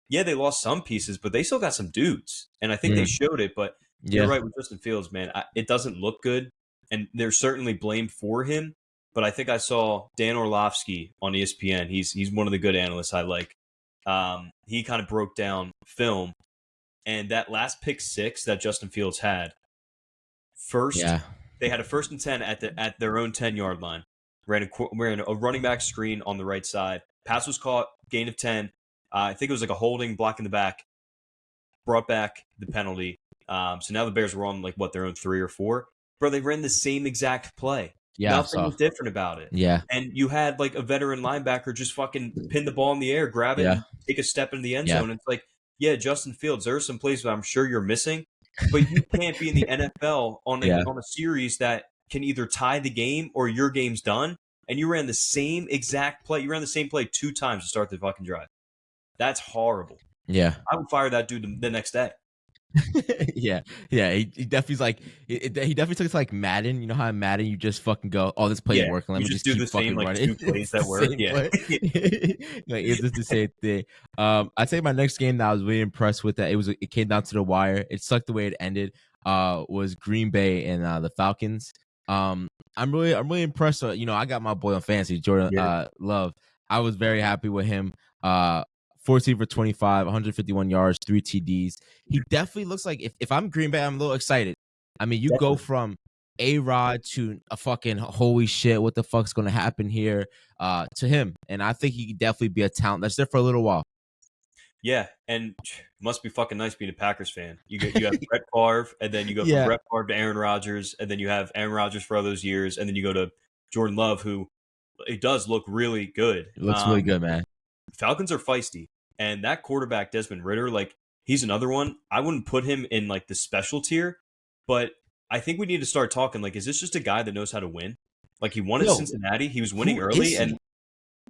Speaker 1: they lost some pieces, but they still got some dudes, and I think they showed it. But you're right with Justin Fields, man. It doesn't look good, and there's certainly blame for him. But I think I saw Dan Orlovsky on ESPN. He's one of the good analysts I like. He kind of broke down film, and that last pick 6 that Justin Fields had, they had a 1st and 10 at their own 10-yard line. Ran a running back screen on the right side. Pass was caught, gain of 10. I think it was like a holding, block in the back, brought back the penalty. So now the Bears were on like their own 3 or 4. Bro, they ran the same exact play.
Speaker 2: Yeah,
Speaker 1: nothing was different about it.
Speaker 2: Yeah,
Speaker 1: and you had like a veteran linebacker just fucking pin the ball in the air, grab it, and take a step into the end zone. It's like, Justin Fields, there are some plays that I'm sure you're missing, but you can't be in the NFL on a series that can either tie the game or your game's done. And you ran the same exact play. You ran the same play 2 times to start the fucking drive. That's horrible.
Speaker 2: Yeah,
Speaker 1: I would fire that dude the next day.
Speaker 2: yeah. He definitely like he definitely took it to like Madden. You know how in Madden you just fucking go, oh, this play is working. Let me just
Speaker 1: do
Speaker 2: keep
Speaker 1: the
Speaker 2: fucking
Speaker 1: same like
Speaker 2: running.
Speaker 1: 2 plays that work.
Speaker 2: Like it's just the same thing. I'd say my next game that I was really impressed with that it came down to the wire. It sucked the way it ended. Was Green Bay and the Falcons. I'm really impressed. I got my boy on fantasy, Jordan Love. I was very happy with him. 14 for 25, 151 yards, 3 TDs. He definitely looks like if I'm Green Bay, I'm a little excited. I mean, you go from A-Rod to a fucking holy shit, what the fuck's going to happen here to him. And I think he could definitely be a talent that's there for a little while.
Speaker 1: Yeah, and it must be fucking nice being a Packers fan. You have Brett Favre, and then you go from Brett Favre to Aaron Rodgers, and then you have Aaron Rodgers for all those years, and then you go to Jordan Love, who it does look really good.
Speaker 2: It looks really good, man.
Speaker 1: Falcons are feisty, and that quarterback Desmond Ridder, like he's another one. I wouldn't put him in like the special tier, but I think we need to start talking. Like, is this just a guy that knows how to win? Like he won at Cincinnati, he was winning early, and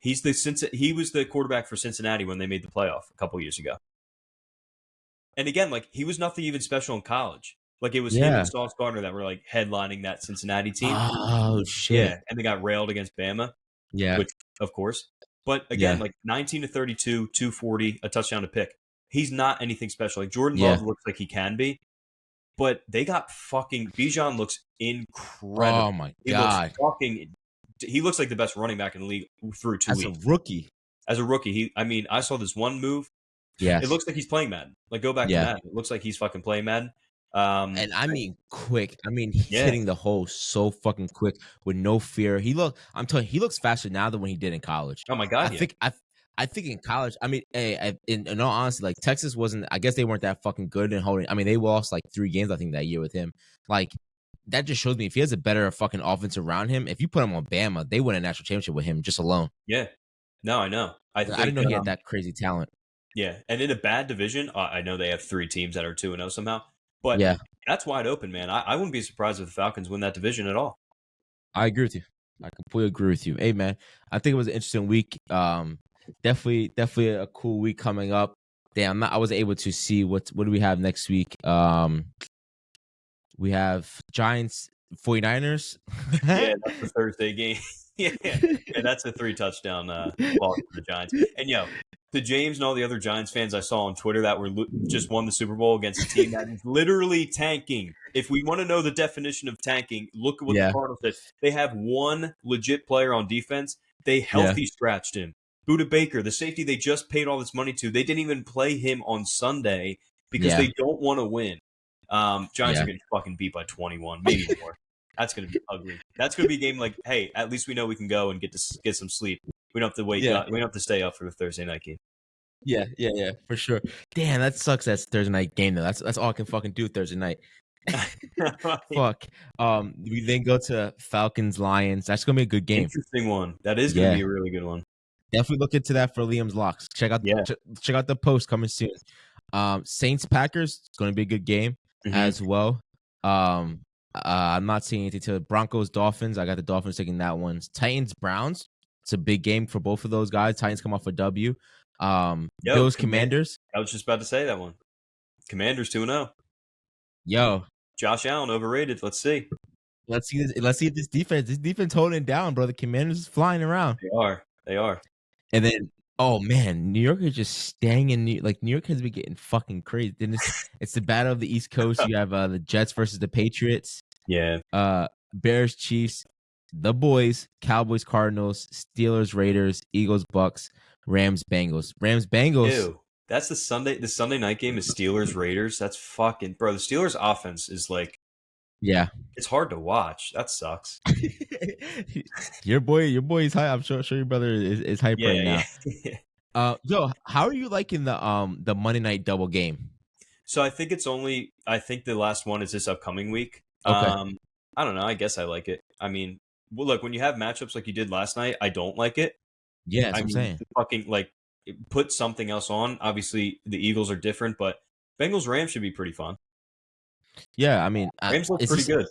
Speaker 1: he was the quarterback for Cincinnati when they made the playoff a couple years ago. And again, like he was nothing even special in college. Like it was him and Sauce Gardner that were like headlining that Cincinnati team.
Speaker 2: Oh shit!
Speaker 1: Yeah, and they got railed against Bama.
Speaker 2: Yeah,
Speaker 1: which of course. But again, like 19 to 32, 240, a touchdown to pick. He's not anything special. Like Jordan Love looks like he can be, but they got fucking Bijan looks incredible.
Speaker 2: Oh my god,
Speaker 1: he looks like the best running back in the league through 2 weeks. As a rookie, I saw this one move.
Speaker 2: Yeah,
Speaker 1: it looks like he's playing Madden. Like go back to Madden. It looks like he's fucking playing Madden.
Speaker 2: And I mean quick. I mean he's hitting the hole so fucking quick with no fear. I'm telling you, he looks faster now than when he did in college.
Speaker 1: Oh my god!
Speaker 2: I think in college. I mean, in all honesty, like Texas wasn't. I guess they weren't that fucking good in holding. I mean, they lost like 3 games I think that year with him. Like that just shows me if he has a better fucking offense around him, if you put him on Bama, they win a national championship with him just alone.
Speaker 1: Yeah. No, I know. I
Speaker 2: didn't know he had that crazy talent.
Speaker 1: Yeah, and in a bad division, I know they have 3 teams that are 2-0 somehow, but
Speaker 2: Yeah,
Speaker 1: that's wide open, man. I wouldn't be surprised if the Falcons win that division at all.
Speaker 2: I agree with you. I completely agree with you. Hey, man, I think it was an interesting week. Definitely a cool week coming up. Damn, I wasn't able to see what do we have next week. We have Giants 49ers.
Speaker 1: Yeah, that's the Thursday game. yeah, that's a 3-touchdown ball for the Giants. And the James and all the other Giants fans I saw on Twitter that were just won the Super Bowl against a team that is literally tanking. If we want to know the definition of tanking, look at what the Cardinals did. They have one legit player on defense. They healthy scratched him. Budda Baker, the safety they just paid all this money to, they didn't even play him on Sunday because they don't want to win. Giants are getting fucking beat by 21, maybe more. That's going to be ugly. That's going to be a game like, hey, at least we know we can go and get some sleep. We don't have to wait. We don't have to stay up for the Thursday night game.
Speaker 2: Yeah, for sure. Damn, that sucks. That's Thursday night game though. That's all I can fucking do Thursday night. Fuck. We then go to Falcons Lions. That's gonna be a good game.
Speaker 1: Interesting one. That is gonna be a really good one.
Speaker 2: Definitely look into that for Liam's locks. Check out the post coming soon. Saints Packers. It's gonna be a good game as well. I'm not seeing anything to Broncos Dolphins. I got the Dolphins taking that one. Titans Browns. It's a big game for both of those guys. Titans come off a W. Bills Commanders.
Speaker 1: I was just about to say that one. Commanders 2-0.
Speaker 2: Yo,
Speaker 1: Josh Allen overrated. Let's see.
Speaker 2: Let's see this defense. This defense holding it down, bro. The Commanders is flying around.
Speaker 1: They are.
Speaker 2: And then, oh man, New York is just staying in New York has been getting fucking crazy. Then it's the battle of the East Coast. You have the Jets versus the Patriots.
Speaker 1: Yeah.
Speaker 2: Bears Chiefs, the boys, Cowboys Cardinals, Steelers Raiders, Eagles Bucks, Rams Bengals.
Speaker 1: Ew. That's the Sunday night game is Steelers Raiders. That's fucking bro. The Steelers offense is like, it's hard to watch. That sucks.
Speaker 2: your boy is hype. I'm sure your brother is hype right now. Yo, how are you liking the Monday night double game?
Speaker 1: So I think the last one is this upcoming week.
Speaker 2: Okay.
Speaker 1: I don't know. I guess I like it. I mean, well, look, when you have matchups like you did last night, I don't like it.
Speaker 2: Yeah, that's what I'm saying.
Speaker 1: Fucking like put something else on. Obviously, the Eagles are different, but Bengals Rams should be pretty fun.
Speaker 2: Yeah, I mean,
Speaker 1: Rams look pretty good.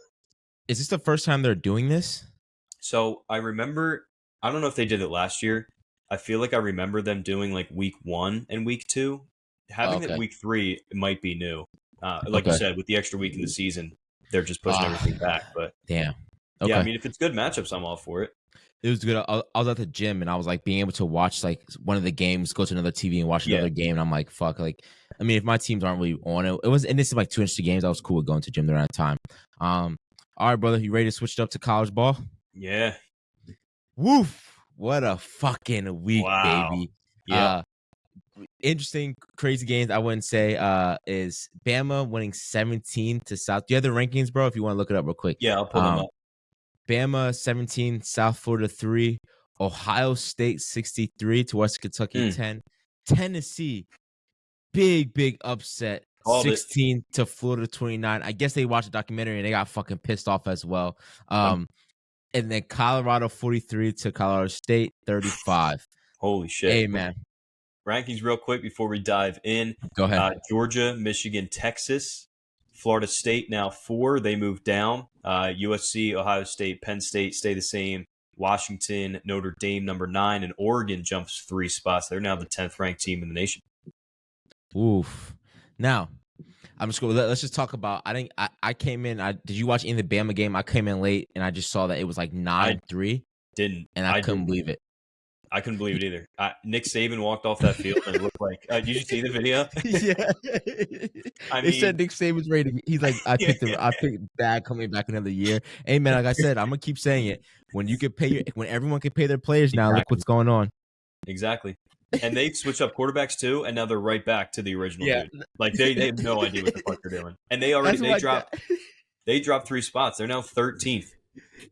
Speaker 2: Is this the first time they're doing this?
Speaker 1: So I remember, I don't know if they did it last year. I feel like I remember them doing like week 1 and week 2. Having it week 3 it might be new. Like you said, with the extra week in the season, they're just pushing everything back. But
Speaker 2: damn.
Speaker 1: Okay. Yeah, I mean, if it's good matchups, I'm all for it.
Speaker 2: It was good. I was at the gym and I was like being able to watch like one of the games, go to another TV and watch another game. And I'm like, fuck. Like, I mean, if my teams aren't really on it, and this is like 2 interesting games. I was cool with going to the gym during that time. All right, brother, you ready to switch it up to college ball?
Speaker 1: Yeah.
Speaker 2: Woof! What a fucking week, baby.
Speaker 1: Yeah.
Speaker 2: Interesting, crazy games. I wouldn't say is Bama winning 17 to South. Do you have the rankings, bro? If you want to look it up real quick.
Speaker 1: Yeah, I'll pull them up.
Speaker 2: Bama 17, South Florida 3, Ohio State 63 to West Kentucky 10, Tennessee big upset 16 to Florida 29. I guess they watched the documentary and they got fucking pissed off as well. And then Colorado 43 to Colorado State 35.
Speaker 1: Holy shit.
Speaker 2: Hey, man.
Speaker 1: Rankings real quick before we dive in.
Speaker 2: Go ahead.
Speaker 1: Georgia, Michigan, Texas. Florida State now 4. They moved down. USC, Ohio State, Penn State stay the same. Washington, Notre Dame number 9, and Oregon jumps 3 spots. They're now the 10th ranked team in the nation.
Speaker 2: Oof. Now, I'm just going. Let's just talk about. I came in. Did you watch any of the Bama game? I came in late and I just saw that it was like 9-3.
Speaker 1: Didn't.
Speaker 2: And I couldn't believe it.
Speaker 1: I couldn't believe it either. Nick Saban walked off that field and it looked like. Did you see the video?
Speaker 2: Yeah. They said Nick Saban's rating. He's like, I picked bad coming back another year. Hey man, like I said, I'm gonna keep saying it. When you can pay when everyone can pay their players now, look what's going on.
Speaker 1: Exactly. And they switched up quarterbacks too, and now they're right back to the original dude. Like they have no idea what the fuck they're doing. And they dropped 3 spots. They're now 13th.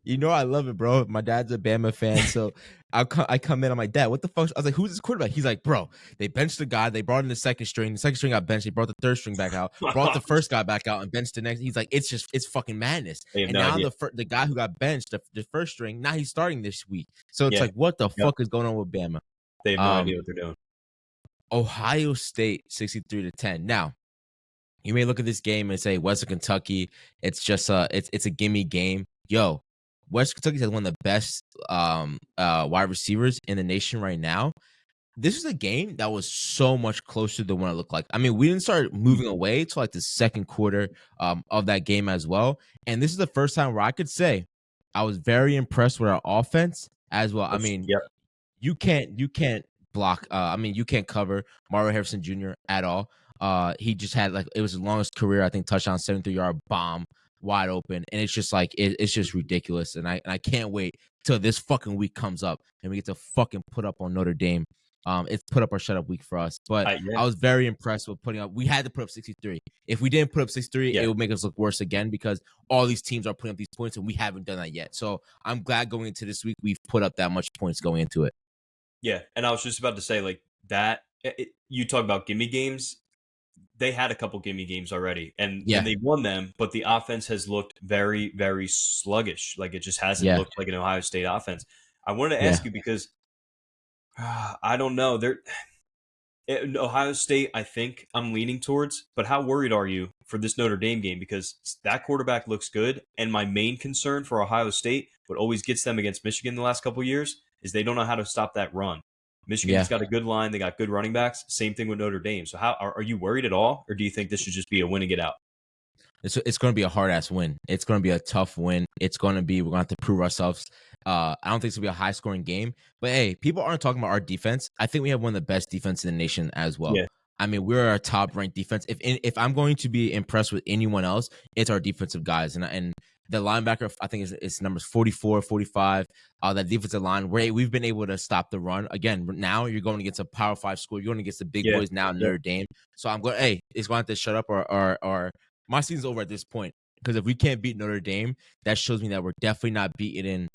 Speaker 2: You know I love it, bro. My dad's a Bama fan, so I come in. I'm like, Dad, what the fuck? I was like, who's this quarterback? He's like, bro, they benched the guy. They brought in the second string. The second string got benched. They brought the third string back out. Brought the first guy back out and benched the next. He's like, it's fucking madness.
Speaker 1: They have
Speaker 2: And
Speaker 1: no
Speaker 2: now
Speaker 1: idea.
Speaker 2: the guy who got benched, the first string, now he's starting this week. So it's
Speaker 1: Yeah.
Speaker 2: like, what the
Speaker 1: Yep.
Speaker 2: fuck is going on with Bama?
Speaker 1: They have no idea what they're doing.
Speaker 2: Ohio State 63-10. Now, you may look at this game and say Western Kentucky, it's just it's a gimme game. Yo, Western Kentucky has one of the best wide receivers in the nation right now. This is a game that was so much closer than what it looked like. I mean, we didn't start moving away till like the second quarter of that game as well. And this is the first time where I could say I was very impressed with our offense as well. I mean,
Speaker 1: Yep.
Speaker 2: you can't block. I mean, you can't cover Mario Harrison Jr. at all. He just had like it was his longest career. I think touchdown, 73-yard bomb, wide open, and it's just like it's just ridiculous. And I can't wait till this fucking week comes up and we get to fucking put up on Notre Dame. It's put up or shut up week for us. But
Speaker 1: Yeah.
Speaker 2: I was very impressed with putting up. We had to put up 63. If we didn't put up 63,
Speaker 1: Yeah.
Speaker 2: it would make us look worse again because all these teams are putting up these points and we haven't done that yet. So I'm glad going into this week we've put up that much points going into it.
Speaker 1: Yeah, and I was just about to say like that. You talk about gimme games. They had a couple gimme games already, and
Speaker 2: Yeah.
Speaker 1: they won them. But the offense has looked very, very sluggish. Like it just hasn't
Speaker 2: Yeah.
Speaker 1: looked like an Ohio State offense. I wanted to ask you because I don't know. Ohio State, I think I'm leaning towards. But how worried are you for this Notre Dame game? Because that quarterback looks good, and my main concern for Ohio State, what always gets them against Michigan the last couple of years, is they don't know how to stop that run. Michigan's got a good line. They got good running backs. Same thing with Notre Dame. So how are you worried at all? Or do you think this should just be a win and get out?
Speaker 2: It's going to be a hard ass win. It's going to be a tough win. We're going to have to prove ourselves. I don't think it's going to be a high scoring game, but hey, people aren't talking about our defense. I think we have one of the best defense in the nation as well.
Speaker 1: Yeah.
Speaker 2: I mean, we're a top ranked defense. If I'm going to be impressed with anyone else, it's our defensive guys. And the linebacker, I think is numbers 44, 45. That defensive line, we've been able to stop the run. Again, now you're going against a Power 5 school. You're going against the big boys now, Notre Dame. So I'm going, hey, it's going to have to shut up or my season's over at this point. Because if we can't beat Notre Dame, that shows me that we're definitely not beating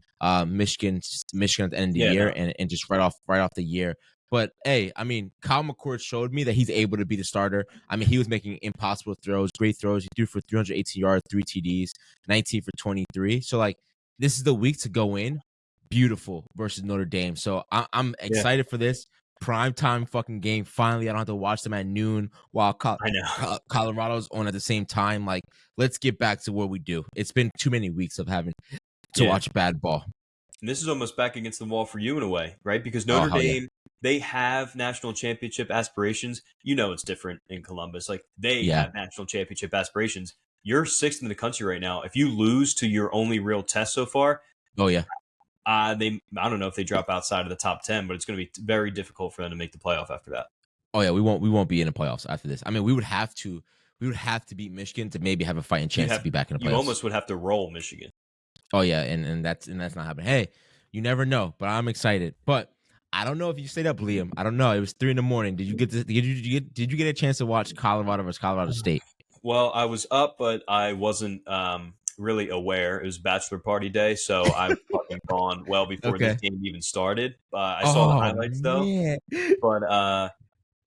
Speaker 2: Michigan at the end of the year and just right off the year. But hey, I mean, Kyle McCord showed me that he's able to be the starter. I mean, he was making impossible throws, great throws. He threw for 318 yards, 3 TDs, 19 for 23. So like, this is the week to go in beautiful versus Notre Dame. So I'm excited for this primetime fucking game. Finally, I don't have to watch them at noon while Colorado's on at the same time. Like, let's get back to what we do. It's been too many weeks of having to watch bad ball.
Speaker 1: And this is almost back against the wall for you in a way, right? Because Notre Dame, they have national championship aspirations. You know it's different in Columbus. Like, they have national championship aspirations. You're sixth in the country right now. If you lose to your only real test so far, I don't know if they drop outside of the top 10, but it's going to be very difficult for them to make the playoff after that.
Speaker 2: Oh yeah, we won't be in the playoffs after this. I mean, we would have to beat Michigan to maybe have a fighting chance to be back in the playoffs.
Speaker 1: You almost would have to roll Michigan.
Speaker 2: Oh yeah, and that's not happening. Hey, you never know, but I'm excited. But I don't know if you stayed up, Liam. I don't know. It was 3 a.m. Did you get a chance to watch Colorado versus Colorado State?
Speaker 1: Well, I was up, but I wasn't really aware. It was bachelor party day, so I'm fucking gone well before this game even started. I saw the highlights though. But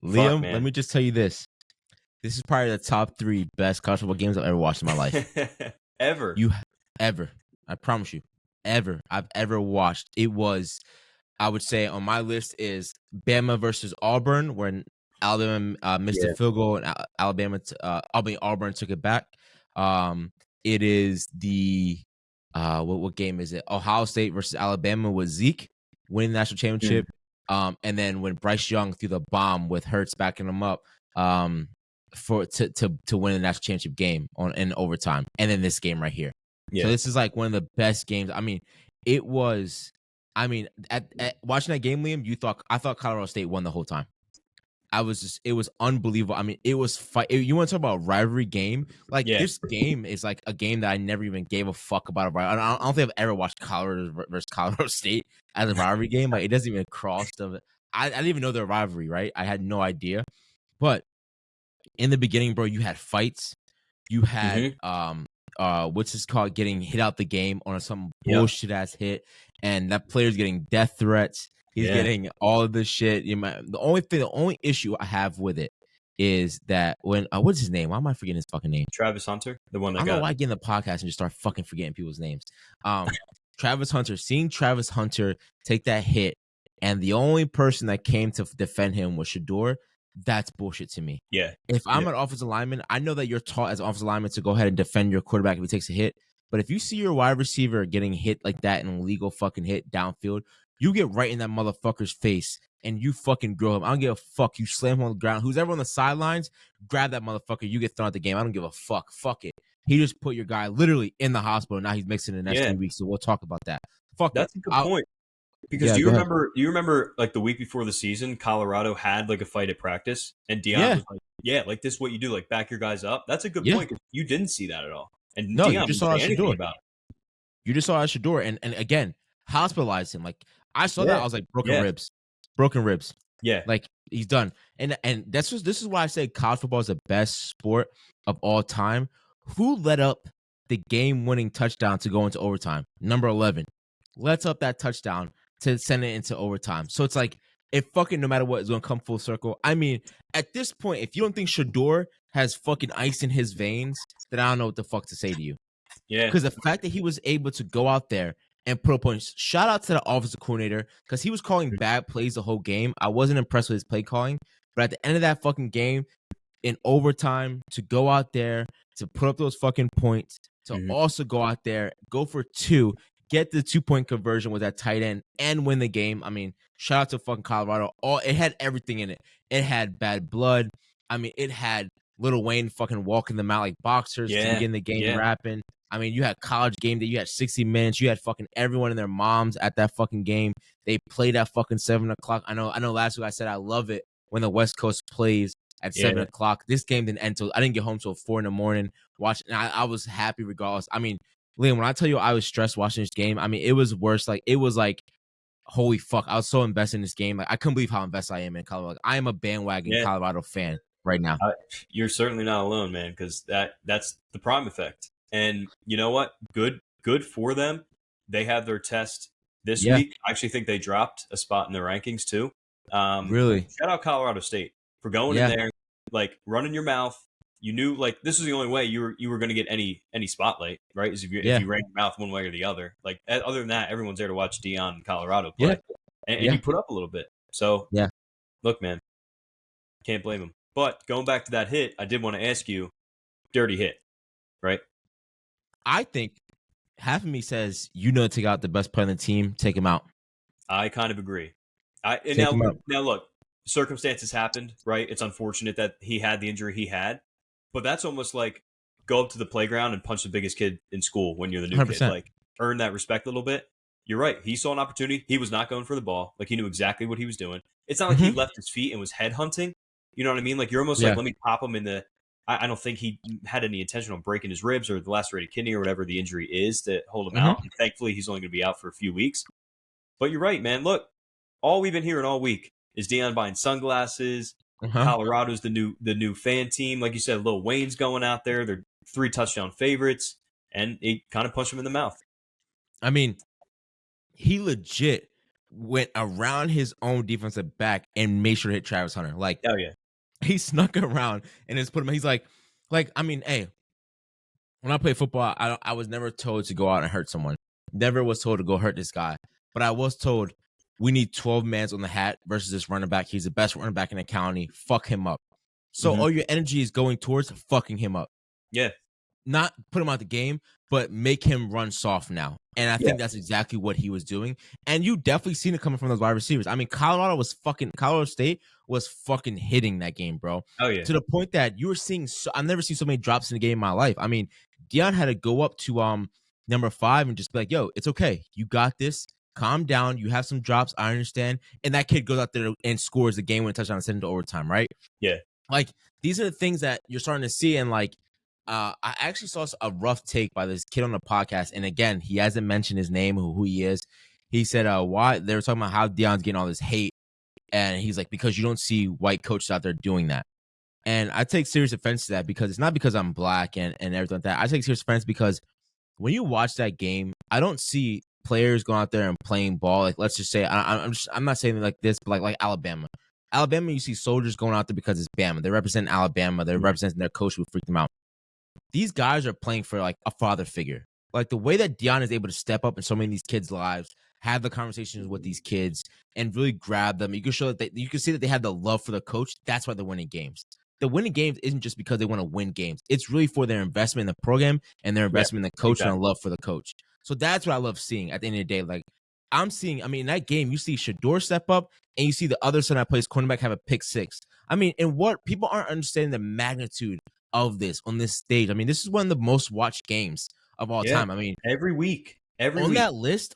Speaker 2: Liam, let me just tell you this. This is probably the top 3 best college football games I've ever watched in my life.
Speaker 1: Ever.
Speaker 2: I promise you. I've ever watched. It was, I would say on my list is Bama versus Auburn, when Alabama missed a field goal and Auburn took it back. It is the what game is it? Ohio State versus Alabama with Zeke winning the national championship. And then when Bryce Young threw the bomb with Hurts backing him up to win the national championship game in overtime. And then this game right here. Yeah. So this is like one of the best games. I mean, it was. I mean, at watching that game, Liam, I thought Colorado State won the whole time. It was unbelievable. I mean, it was fight. You want to talk about a rivalry game? Like this game is like a game that I never even gave a fuck about. I don't think I've ever watched Colorado versus Colorado State as a rivalry game. Like it doesn't even cross the. I didn't even know their rivalry. Right? I had no idea. But in the beginning, bro, you had fights. You had what's this called, getting hit out the game on some bullshit ass hit, and that player's getting death threats. He's getting all of this shit. The only issue I have with it is that when what's his name? Why am I forgetting his fucking name?
Speaker 1: Travis Hunter, the one that
Speaker 2: I don't know why I get in the podcast and just start fucking forgetting people's names. Travis Hunter, seeing Travis Hunter take that hit, and the only person that came to defend him was Shador. That's bullshit to me.
Speaker 1: Yeah.
Speaker 2: If I'm an offensive lineman, I know that you're taught as an offensive lineman to go ahead and defend your quarterback if he takes a hit. But if you see your wide receiver getting hit like that, an illegal fucking hit downfield, you get right in that motherfucker's face and you fucking grill him. I don't give a fuck. You slam him on the ground. Who's ever on the sidelines, grab that motherfucker. You get thrown out the game. I don't give a fuck. Fuck it. He just put your guy literally in the hospital. Now he's mixing the next 3 weeks. So we'll talk about that. Fuck
Speaker 1: That's
Speaker 2: it.
Speaker 1: a good point. Because do you remember like the week before the season, Colorado had like a fight at practice, and Deion was like, like this is what you do, like back your guys up. That's a good point because you didn't see that at all. And
Speaker 2: no,
Speaker 1: Deion
Speaker 2: you just saw
Speaker 1: anything about it.
Speaker 2: You just saw Shador and again hospitalized him. Like I saw that, I was like broken ribs. Yeah, like he's done. And this is why I say college football is the best sport of all time. Who let up the game-winning touchdown to go into overtime? Number 11 lets up that touchdown to send it into overtime. So it's like, if fucking no matter what is going to come full circle. I mean, at this point, if you don't think Shador has fucking ice in his veins, then I don't know what the fuck to say to you.
Speaker 1: Yeah.
Speaker 2: Because the fact that he was able to go out there and put points, shout out to the offensive coordinator, because he was calling bad plays the whole game. I wasn't impressed with his play calling. But at the end of that fucking game, in overtime, to go out there, to put up those fucking points, to also go out there, go for 2, get the 2-point conversion with that tight end and win the game. I mean, shout out to fucking Colorado. It had everything in it. It had bad blood. I mean, it had Lil Wayne fucking walking them out like boxers to begin the game rapping. I mean, you had college game day. You had 60 minutes. You had fucking everyone and their moms at that fucking game. They played at fucking 7 o'clock. I know last week I said I love it when the West Coast plays at 7 o'clock. This game didn't end till I didn't get home till 4 in the morning. Watching, I was happy regardless. I mean, Liam, when I tell you I was stressed watching this game, I mean, it was worse. Like, it was like, holy fuck. I was so invested in this game. Like, I couldn't believe how invested I am in Colorado. Like, I am a bandwagon Colorado fan right now.
Speaker 1: You're certainly not alone, man, because that's the prime effect. And you know what? Good for them. They had their test this week. I actually think they dropped a spot in the rankings, too.
Speaker 2: Really?
Speaker 1: Shout out Colorado State for going in there, like, running your mouth. You knew, like, this was the only way you were going to get any spotlight, right? Is if you ran your mouth one way or the other. Like, other than that, everyone's there to watch Deion and Colorado play. And you put up a little bit. So, look, man, can't blame him. But going back to that hit, I did want to ask you, dirty hit, right?
Speaker 2: I think half of me says, take out the best player on the team, take him out.
Speaker 1: I kind of agree. Now, look, circumstances happened, right? It's unfortunate that he had the injury he had. But that's almost like go up to the playground and punch the biggest kid in school when you're the new 100%. Kid. Like, earn that respect a little bit. You're right. He saw an opportunity. He was not going for the ball. Like, he knew exactly what he was doing. It's not like he left his feet and was head hunting. You know what I mean? Like, you're almost like, let me pop him in the – I don't think he had any intention on breaking his ribs or the lacerated kidney or whatever the injury is to hold him out. And thankfully, he's only going to be out for a few weeks. But you're right, man. Look, all we've been hearing all week is Deion buying sunglasses – Colorado's the new fan team. Like you said, Lil Wayne's going out there. They're 3 touchdown favorites. And he kind of punched him in the mouth. I
Speaker 2: mean, he legit went around his own defensive back and made sure to hit Travis Hunter. Like,
Speaker 1: oh, yeah.
Speaker 2: He snuck around and just put him. He's like, I mean, hey, when I play football, I was never told to go out and hurt someone. Never was told to go hurt this guy. But I was told, we need 12 mans on the hat versus this running back. He's the best running back in the county. Fuck him up. So all your energy is going towards fucking him up.
Speaker 1: Yeah.
Speaker 2: Not put him out the game, but make him run soft now. And I think that's exactly what he was doing. And you definitely seen it coming from those wide receivers. I mean, Colorado State was fucking hitting that game, bro.
Speaker 1: Oh, yeah.
Speaker 2: To the point that you were seeing, I've never seen so many drops in a game in my life. I mean, Deion had to go up to number 5 and just be like, yo, it's okay. You got this. Calm down. You have some drops. I understand. And that kid goes out there and scores the game-winning touchdown and sends it to overtime, right?
Speaker 1: Yeah.
Speaker 2: Like, these are the things that you're starting to see. And, like, I actually saw a rough take by this kid on the podcast. And, again, he hasn't mentioned his name, who he is. He said, why? They were talking about how Deion's getting all this hate. And he's like, because you don't see white coaches out there doing that. And I take serious offense to that because it's not because I'm black and everything like that. I take serious offense because when you watch that game, I don't see players going out there and playing ball. Like, let's just say, I'm not saying it like this, but like Alabama. Alabama, you see soldiers going out there because it's Bama. They represent Alabama. They're representing their coach who freaked them out. These guys are playing for like a father figure. Like the way that Deion is able to step up in so many of these kids' lives, have the conversations with these kids, and really grab them. You can show that you can see that they have the love for the coach. That's why they're winning games. The winning games isn't just because they want to win games. It's really for their investment in the program and their investment in the coach and love for the coach. So that's what I love seeing at the end of the day. Like I'm seeing, I mean, in that game, you see Shador step up and you see the other son that plays cornerback have a pick six. I mean, and what people aren't understanding the magnitude of this on this stage. I mean, this is one of the most watched games of all time. I mean,
Speaker 1: every week.
Speaker 2: On that list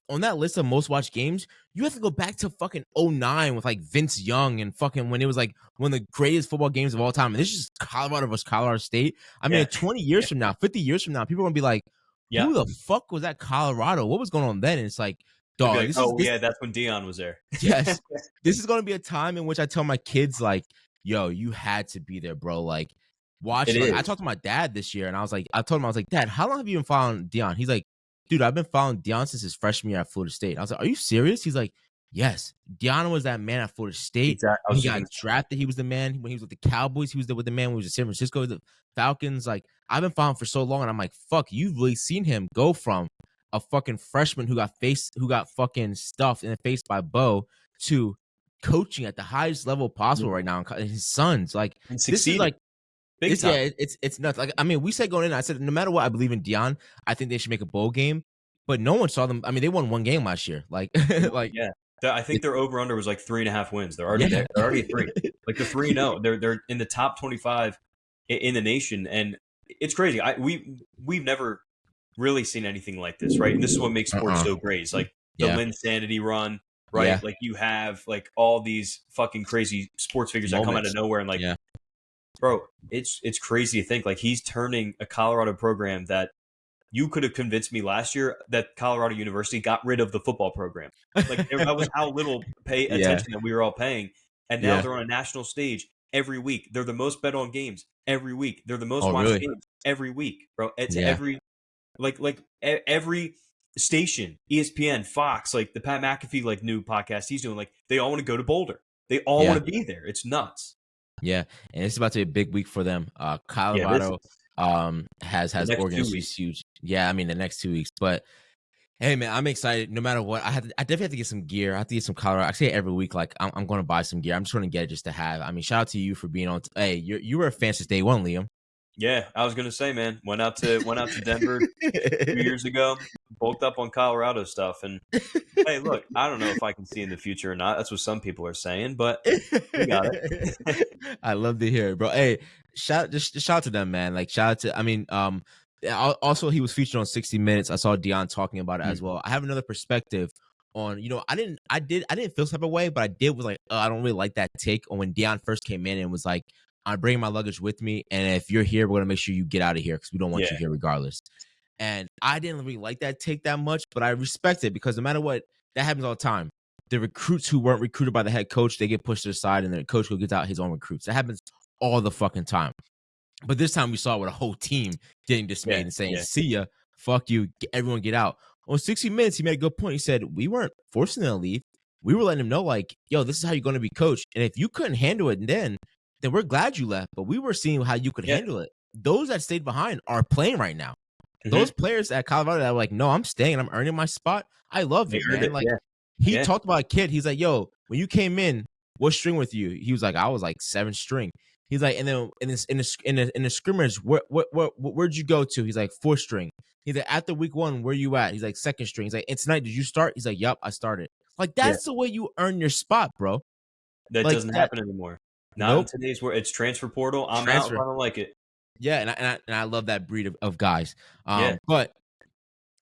Speaker 2: of most watched games, you have to go back to fucking 09 with like Vince Young and fucking when it was like one of the greatest football games of all time. And this is just Colorado versus Colorado State. I mean, 20 years from now, 50 years from now, people are gonna be like, who the fuck was that Colorado? What was going on then? And it's like, dog.
Speaker 1: Like, that's when Deion was there.
Speaker 2: Yes. This is gonna be a time in which I tell my kids, like, yo, you had to be there, bro. Like, watch. Like, I talked to my dad this year and I told him, I was like, Dad, how long have you been following Deion? He's like, dude, I've been following Deion since his freshman year at Florida State. I was like, are you serious? He's like, yes. Deion was that man at Florida State. Exactly. He got drafted. He was the man. When he was with the Cowboys, he was with the man when he was at San Francisco, the Falcons. Like, I've been following for so long. And I'm like, fuck, you've really seen him go from a fucking freshman who got fucking stuffed in the face by Bo to coaching at the highest level possible right now. And his sons, like, this is like, it's nuts. Like, I mean, we said going in, I said, no matter what, I believe in Deion. I think they should make a bowl game, but no one saw them. I mean, they won one game last year. Like,
Speaker 1: I think their over under was like 3.5 wins. They're already there. They're already 3. Like the 3-0. They're in the top 25 in the nation, and it's crazy. We've never really seen anything like this, right? And this is what makes sports so great. It's like the Linsanity run, right? Yeah. Like you have like all these fucking crazy sports figures that come out of nowhere and like. Yeah. Bro, it's crazy to think like he's turning a Colorado program that you could have convinced me last year that Colorado University got rid of the football program. Like that was how little attention that we were all paying, and now they're on a national stage every week. They're the most bet on games every week. They're the most watched games every week, bro. It's every every station, ESPN, Fox, like the Pat McAfee like new podcast he's doing. Like they all want to go to Boulder. They all want to be there. It's nuts.
Speaker 2: Yeah, and it's about to be a big week for them. Colorado has organized these huge. Yeah, I mean the next 2 weeks. But hey, man, I'm excited. No matter what, I definitely have to get some gear. I have to get some Colorado. I say it every week, like I'm going to buy some gear. I'm just going to get it just to have. I mean, shout out to you for being on. Hey, you were a fan since day one, Liam.
Speaker 1: Yeah, I was gonna say, man, went out to Denver 2 years ago, bulked up on Colorado stuff, and hey, look, I don't know if I can see in the future or not. That's what some people are saying, but we got it.
Speaker 2: I love to hear it, bro. Hey, shout out to them, man. Like shout out to, I mean, also he was featured on 60 Minutes. I saw Deion talking about it as well. I have another perspective on, I didn't feel some type of way, but I did was like, I don't really like that take on when Deion first came in and was like, I'm bringing my luggage with me, and if you're here, we're going to make sure you get out of here because we don't want you here regardless. And I didn't really like that take that much, but I respect it because no matter what, that happens all the time. The recruits who weren't recruited by the head coach, they get pushed to the side, and the coach will get out his own recruits. That happens all the fucking time. But this time we saw it with a whole team getting dismayed and saying, see ya, fuck you, everyone get out. On 60 Minutes, he made a good point. He said, we weren't forcing them to leave. We were letting him know, like, yo, this is how you're going to be coached. And if you couldn't handle it then we're glad you left, but we were seeing how you could handle it. Those that stayed behind are playing right now. Mm-hmm. Those players at Colorado that were like, no, I'm staying and I'm earning my spot. I love it, man. Like he talked about a kid. He's like, yo, when you came in, what string with you? He was like, I was like 7th string. He's like, and then in the scrimmage, where'd you go to? He's like 4th string. He's like, after week 1, where you at? He's like 2nd string. He's like, and tonight, did you start? He's like, yep, I started. Like that's the way you earn your spot, bro.
Speaker 1: That like, doesn't happen anymore. Not in today's world. It's transfer portal. I'm out. I don't like it.
Speaker 2: Yeah, and I love that breed of guys. But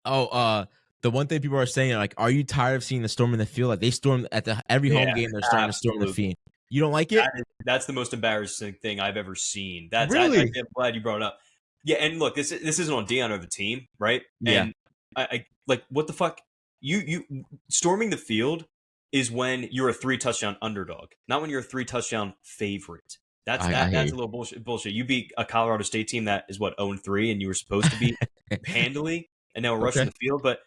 Speaker 2: the one thing people are saying, like, are you tired of seeing the storm in the field? Like they storm at every home game. They're starting to storm the field. You don't like it?
Speaker 1: That's the most embarrassing thing I've ever seen. That's
Speaker 2: really.
Speaker 1: I'm glad you brought it up. Yeah, and look, this isn't on Deion or the team, right?
Speaker 2: Yeah.
Speaker 1: And I like what the fuck? You storming the field is when you're a 3 touchdown underdog, not when you're a 3 touchdown favorite.
Speaker 2: I hear
Speaker 1: That's
Speaker 2: you.
Speaker 1: a little bullshit. You beat a Colorado State team that is what 0-3, and you were supposed to beat handily, and now we're rushing
Speaker 2: Okay.
Speaker 1: the field. But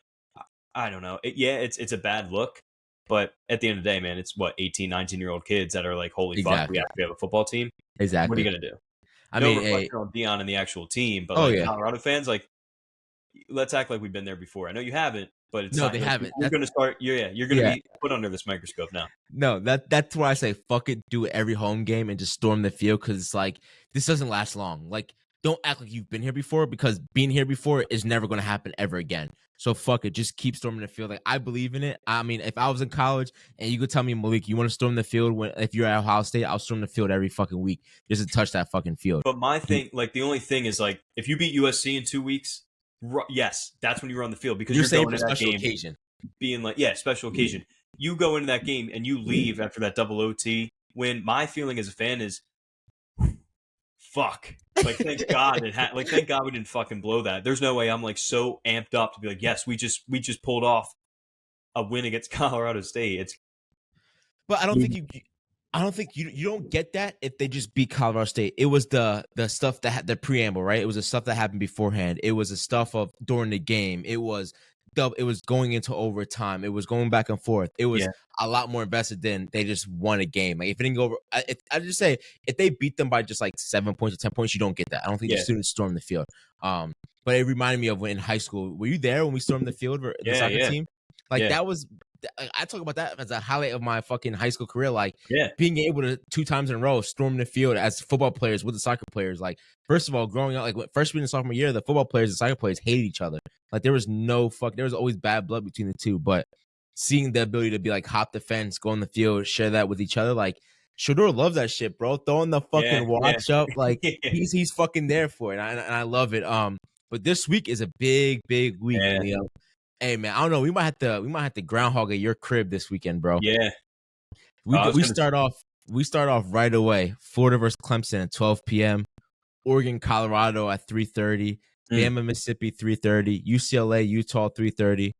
Speaker 1: I don't know. It's a bad look. But at the end of the day, man, it's what 18, 19-year-old kids that are like, holy fuck,
Speaker 2: Exactly.
Speaker 1: we have a football team. What are you
Speaker 2: Exactly.
Speaker 1: gonna do?
Speaker 2: I
Speaker 1: No
Speaker 2: mean, hey,
Speaker 1: reflection on Dion and the actual team, but
Speaker 2: oh
Speaker 1: like
Speaker 2: yeah.
Speaker 1: Colorado fans, like let's act like we've been there before. I know you haven't, but it's
Speaker 2: No,
Speaker 1: time.
Speaker 2: they
Speaker 1: Like,
Speaker 2: haven't.
Speaker 1: you're gonna start. You're gonna
Speaker 2: Yeah.
Speaker 1: be put under this microscope now.
Speaker 2: No, that's why I say fuck it, do it every home game and just storm the field because it's like this doesn't last long. Like, don't act like you've been here before because being here before is never going to happen ever again. So fuck it, just keep storming the field. Like, I believe in it. I mean, if I was in college and you could tell me, Malik, you want to storm the field if you're at Ohio State, I'll storm the field every fucking week just to touch that fucking field.
Speaker 1: But my thing, like the only thing is like if you beat USC in 2 weeks, yes, that's when you run the field because
Speaker 2: You're
Speaker 1: you're
Speaker 2: saying
Speaker 1: going
Speaker 2: for
Speaker 1: to that
Speaker 2: special
Speaker 1: game
Speaker 2: occasion.
Speaker 1: being like, yeah, special occasion. You go into that game and you leave after that double OT. When my feeling as a fan is, fuck. Like, thank God thank God we didn't fucking blow that. There's no way I'm like so amped up to be like, yes, we just pulled off a win against Colorado State. It's
Speaker 2: But I don't think you don't get that if they just beat Colorado State. It was the stuff that had the preamble, right? It was the stuff that happened beforehand. It was the stuff of during the game. It was going into overtime. It was going back and forth. It was a lot more invested than they just won a game. Like, if it didn't go over, I just say if they beat them by just like 7 points or 10 points, you don't get that. I don't think the students storm the field. But it reminded me of when in high school. Were you there when we stormed the field for the soccer team? Like, that was. I talk about that as a highlight of my fucking high school career. Like, being able to 2 times in a row storm the field as football players with the soccer players. Like, first of all, growing up, like freshman and sophomore year, the football players and soccer players hated each other. Like, there was always bad blood between the two. But seeing the ability to be like hop the fence, go on the field, share that with each other, like Shador loves that shit, bro. Throwing the fucking watch up, like he's fucking there for it, and I love it. But this week is a big week, Leo. Hey man, I don't know. We might have to groundhog at your crib this weekend, bro.
Speaker 1: Yeah.
Speaker 2: We start off right away. Florida versus Clemson at 12 p.m. Oregon, Colorado at 3:30. Bama, Mississippi 3:30. UCLA, Utah 3:30.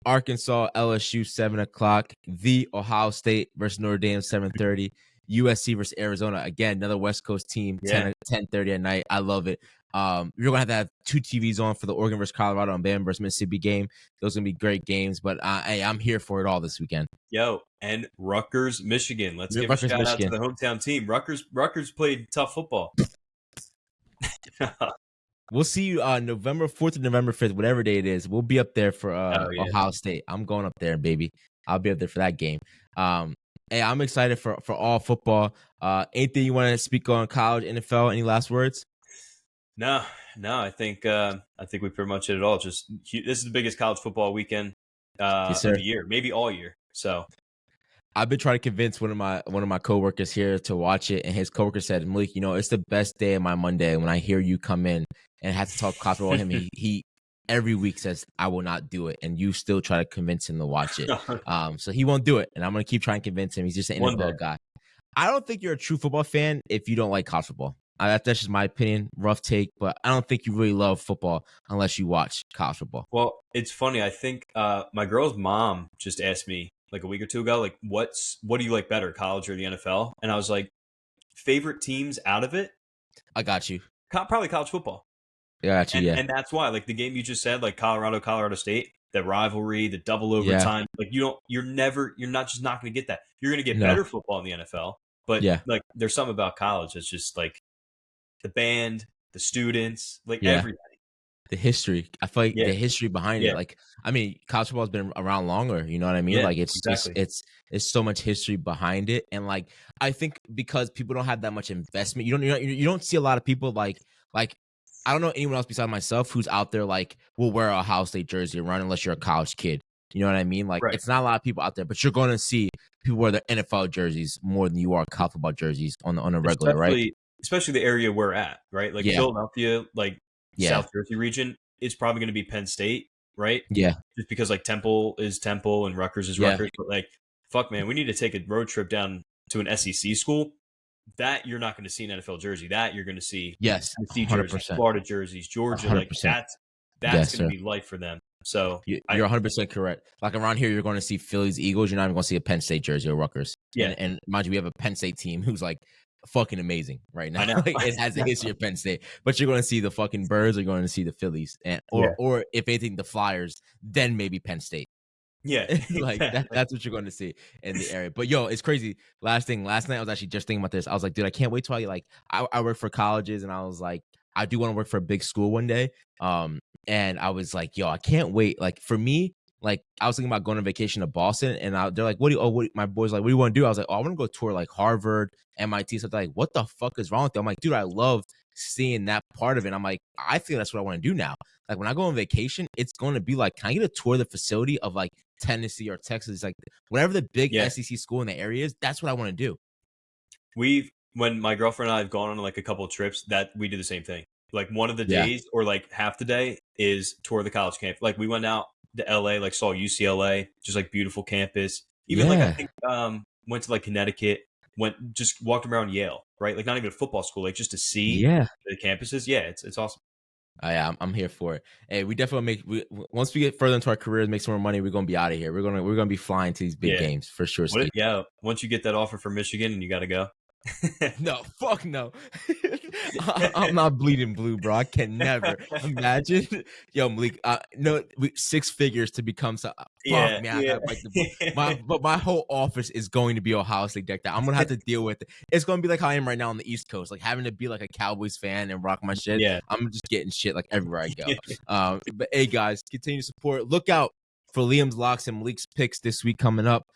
Speaker 2: Arkansas, LSU 7 o'clock. The Ohio State versus Notre Dame 7:30. USC versus Arizona, again another West Coast team 10:30 at night. I love it. You're gonna have 2 TVs on for the Oregon versus Colorado and Bama versus Mississippi game. Those are gonna be great games, but hey, I'm here for it all this weekend.
Speaker 1: Yo, and Rutgers, Michigan. Let's give a shout out to the hometown team. Rutgers played tough football.
Speaker 2: We'll see you November 4th or November 5th, whatever day it is. We'll be up there for Ohio State. I'm going up there, baby. I'll be up there for that game. Hey, I'm excited for all football. Anything you want to speak on college, NFL? Any last words?
Speaker 1: No. I think we pretty much hit it all. Just this is the biggest college football weekend of the year, maybe all year. So
Speaker 2: I've been trying to convince one of my coworkers here to watch it, and his coworker said, Malik, it's the best day of my Monday when I hear you come in and have to talk college football with him. He every week says I will not do it, and you still try to convince him to watch it. So he won't do it, and I'm gonna keep trying to convince him. He's just an NFL guy. I don't think you're a true football fan if you don't like college football. That's just my opinion. Rough take, but I don't think you really love football unless you watch college football.
Speaker 1: Well, it's funny. I think my girl's mom just asked me like a week or two ago, like, what do you like better, college or the NFL? And I was like, favorite teams out of it? I
Speaker 2: got you.
Speaker 1: Probably college football.
Speaker 2: I got you,
Speaker 1: and that's why, like the game you just said, like Colorado State, the rivalry, the double overtime, like you're not just not going to get that. You're going to get better football in the NFL, but like there's something about college that's just like the band, the students, like everything.
Speaker 2: The history. I feel like the history behind it. Like, I mean, college football has been around longer. You know what I mean? Like, it's just it's so much history behind it, and like I think because people don't have that much investment, you don't see a lot of people like I don't know anyone else besides myself who's out there like will wear a Ohio State jersey around unless you're a college kid. You know what I mean? Like, it's not a lot of people out there, but you're going to see people wear their NFL jerseys more than you are college football jerseys on a regular, right?
Speaker 1: Especially the area we're at, right? Like Philadelphia, like South Jersey region is probably going to be Penn State, right?
Speaker 2: Yeah.
Speaker 1: Just because like Temple is Temple and Rutgers is Rutgers. But like, fuck, man, we need to take a road trip down to an SEC school. That you're not going to see an NFL jersey. That you're going to see SEC jerseys, Florida jerseys, Georgia. 100%. Like that's going to be life for them. So
Speaker 2: you're 100% correct. Like around here, you're going to see Phillies, Eagles. You're not even going to see a Penn State jersey or Rutgers. And mind you, we have a Penn State team who's like fucking amazing right now.
Speaker 1: I know.
Speaker 2: Like it has a history of Penn State, but you're going to see the fucking Birds, or you're going to see the Phillies, and
Speaker 1: Yeah.
Speaker 2: or if anything, the Flyers, then maybe Penn State.
Speaker 1: Yeah,
Speaker 2: Like
Speaker 1: exactly.
Speaker 2: that's what you're going to see in the area. But yo, it's crazy. Last night I was actually just thinking about this. I was like, dude, I can't wait till I work for colleges, and I was like, I do want to work for a big school one day. And I was like, yo, I can't wait. Like for me, like I was thinking about going on vacation to Boston, and they're like, my boys like, what do you want to do? I was like, oh, I want to go tour like Harvard, MIT. So they're like, what the fuck is wrong with you? I'm like, dude, I love seeing that part of it. I'm like, I feel that's what I want to do now. Like when I go on vacation, it's going to be like, can I get a tour of the facility of like Tennessee or Texas? Like whatever the big
Speaker 1: Yeah.
Speaker 2: SEC school in the area is, that's what I want to do.
Speaker 1: When my girlfriend and I have gone on like a couple of trips, that we do the same thing. Like one of the
Speaker 2: Yeah.
Speaker 1: days or like half the day is tour of the college camp. Like we went out to LA, like saw UCLA, just like beautiful campus. Even like I think went to like Connecticut, just walked around Yale, right? Like not even a football school, like just to see the campuses. Yeah, it's awesome.
Speaker 2: Yeah, I'm here for it. Hey, we definitely once we get further into our careers, make some more money, we're gonna be out of here. We're gonna be flying to these big games for sure.
Speaker 1: Once you get that offer from Michigan and you got to go.
Speaker 2: No, fuck no. I'm not bleeding blue, bro. I can never imagine. Yo, Malik, no, 6 figures to become so. Fuck, man. I gotta bite the but my whole office is going to be Ohio State decked out. I'm gonna have to deal with it. It's gonna be like how I am right now on the East Coast, like having to be like a Cowboys fan and rock my shit.
Speaker 1: Yeah.
Speaker 2: I'm just getting shit like everywhere I go. But hey, guys, continue to support. Look out for Liam's locks and Malik's picks this week coming up.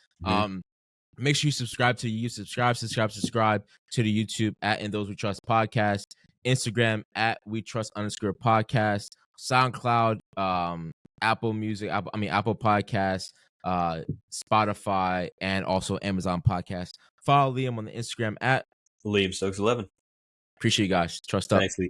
Speaker 2: Make sure you subscribe to the YouTube. Subscribe to the YouTube at In Those We Trust Podcast, Instagram at We Trust _podcast, SoundCloud, Apple Music, Apple Podcasts, Spotify, and also Amazon Podcast. Follow Liam on the Instagram at
Speaker 1: Liam Stokes 11.
Speaker 2: Appreciate you guys. Trust up.
Speaker 1: Thanks, Lee.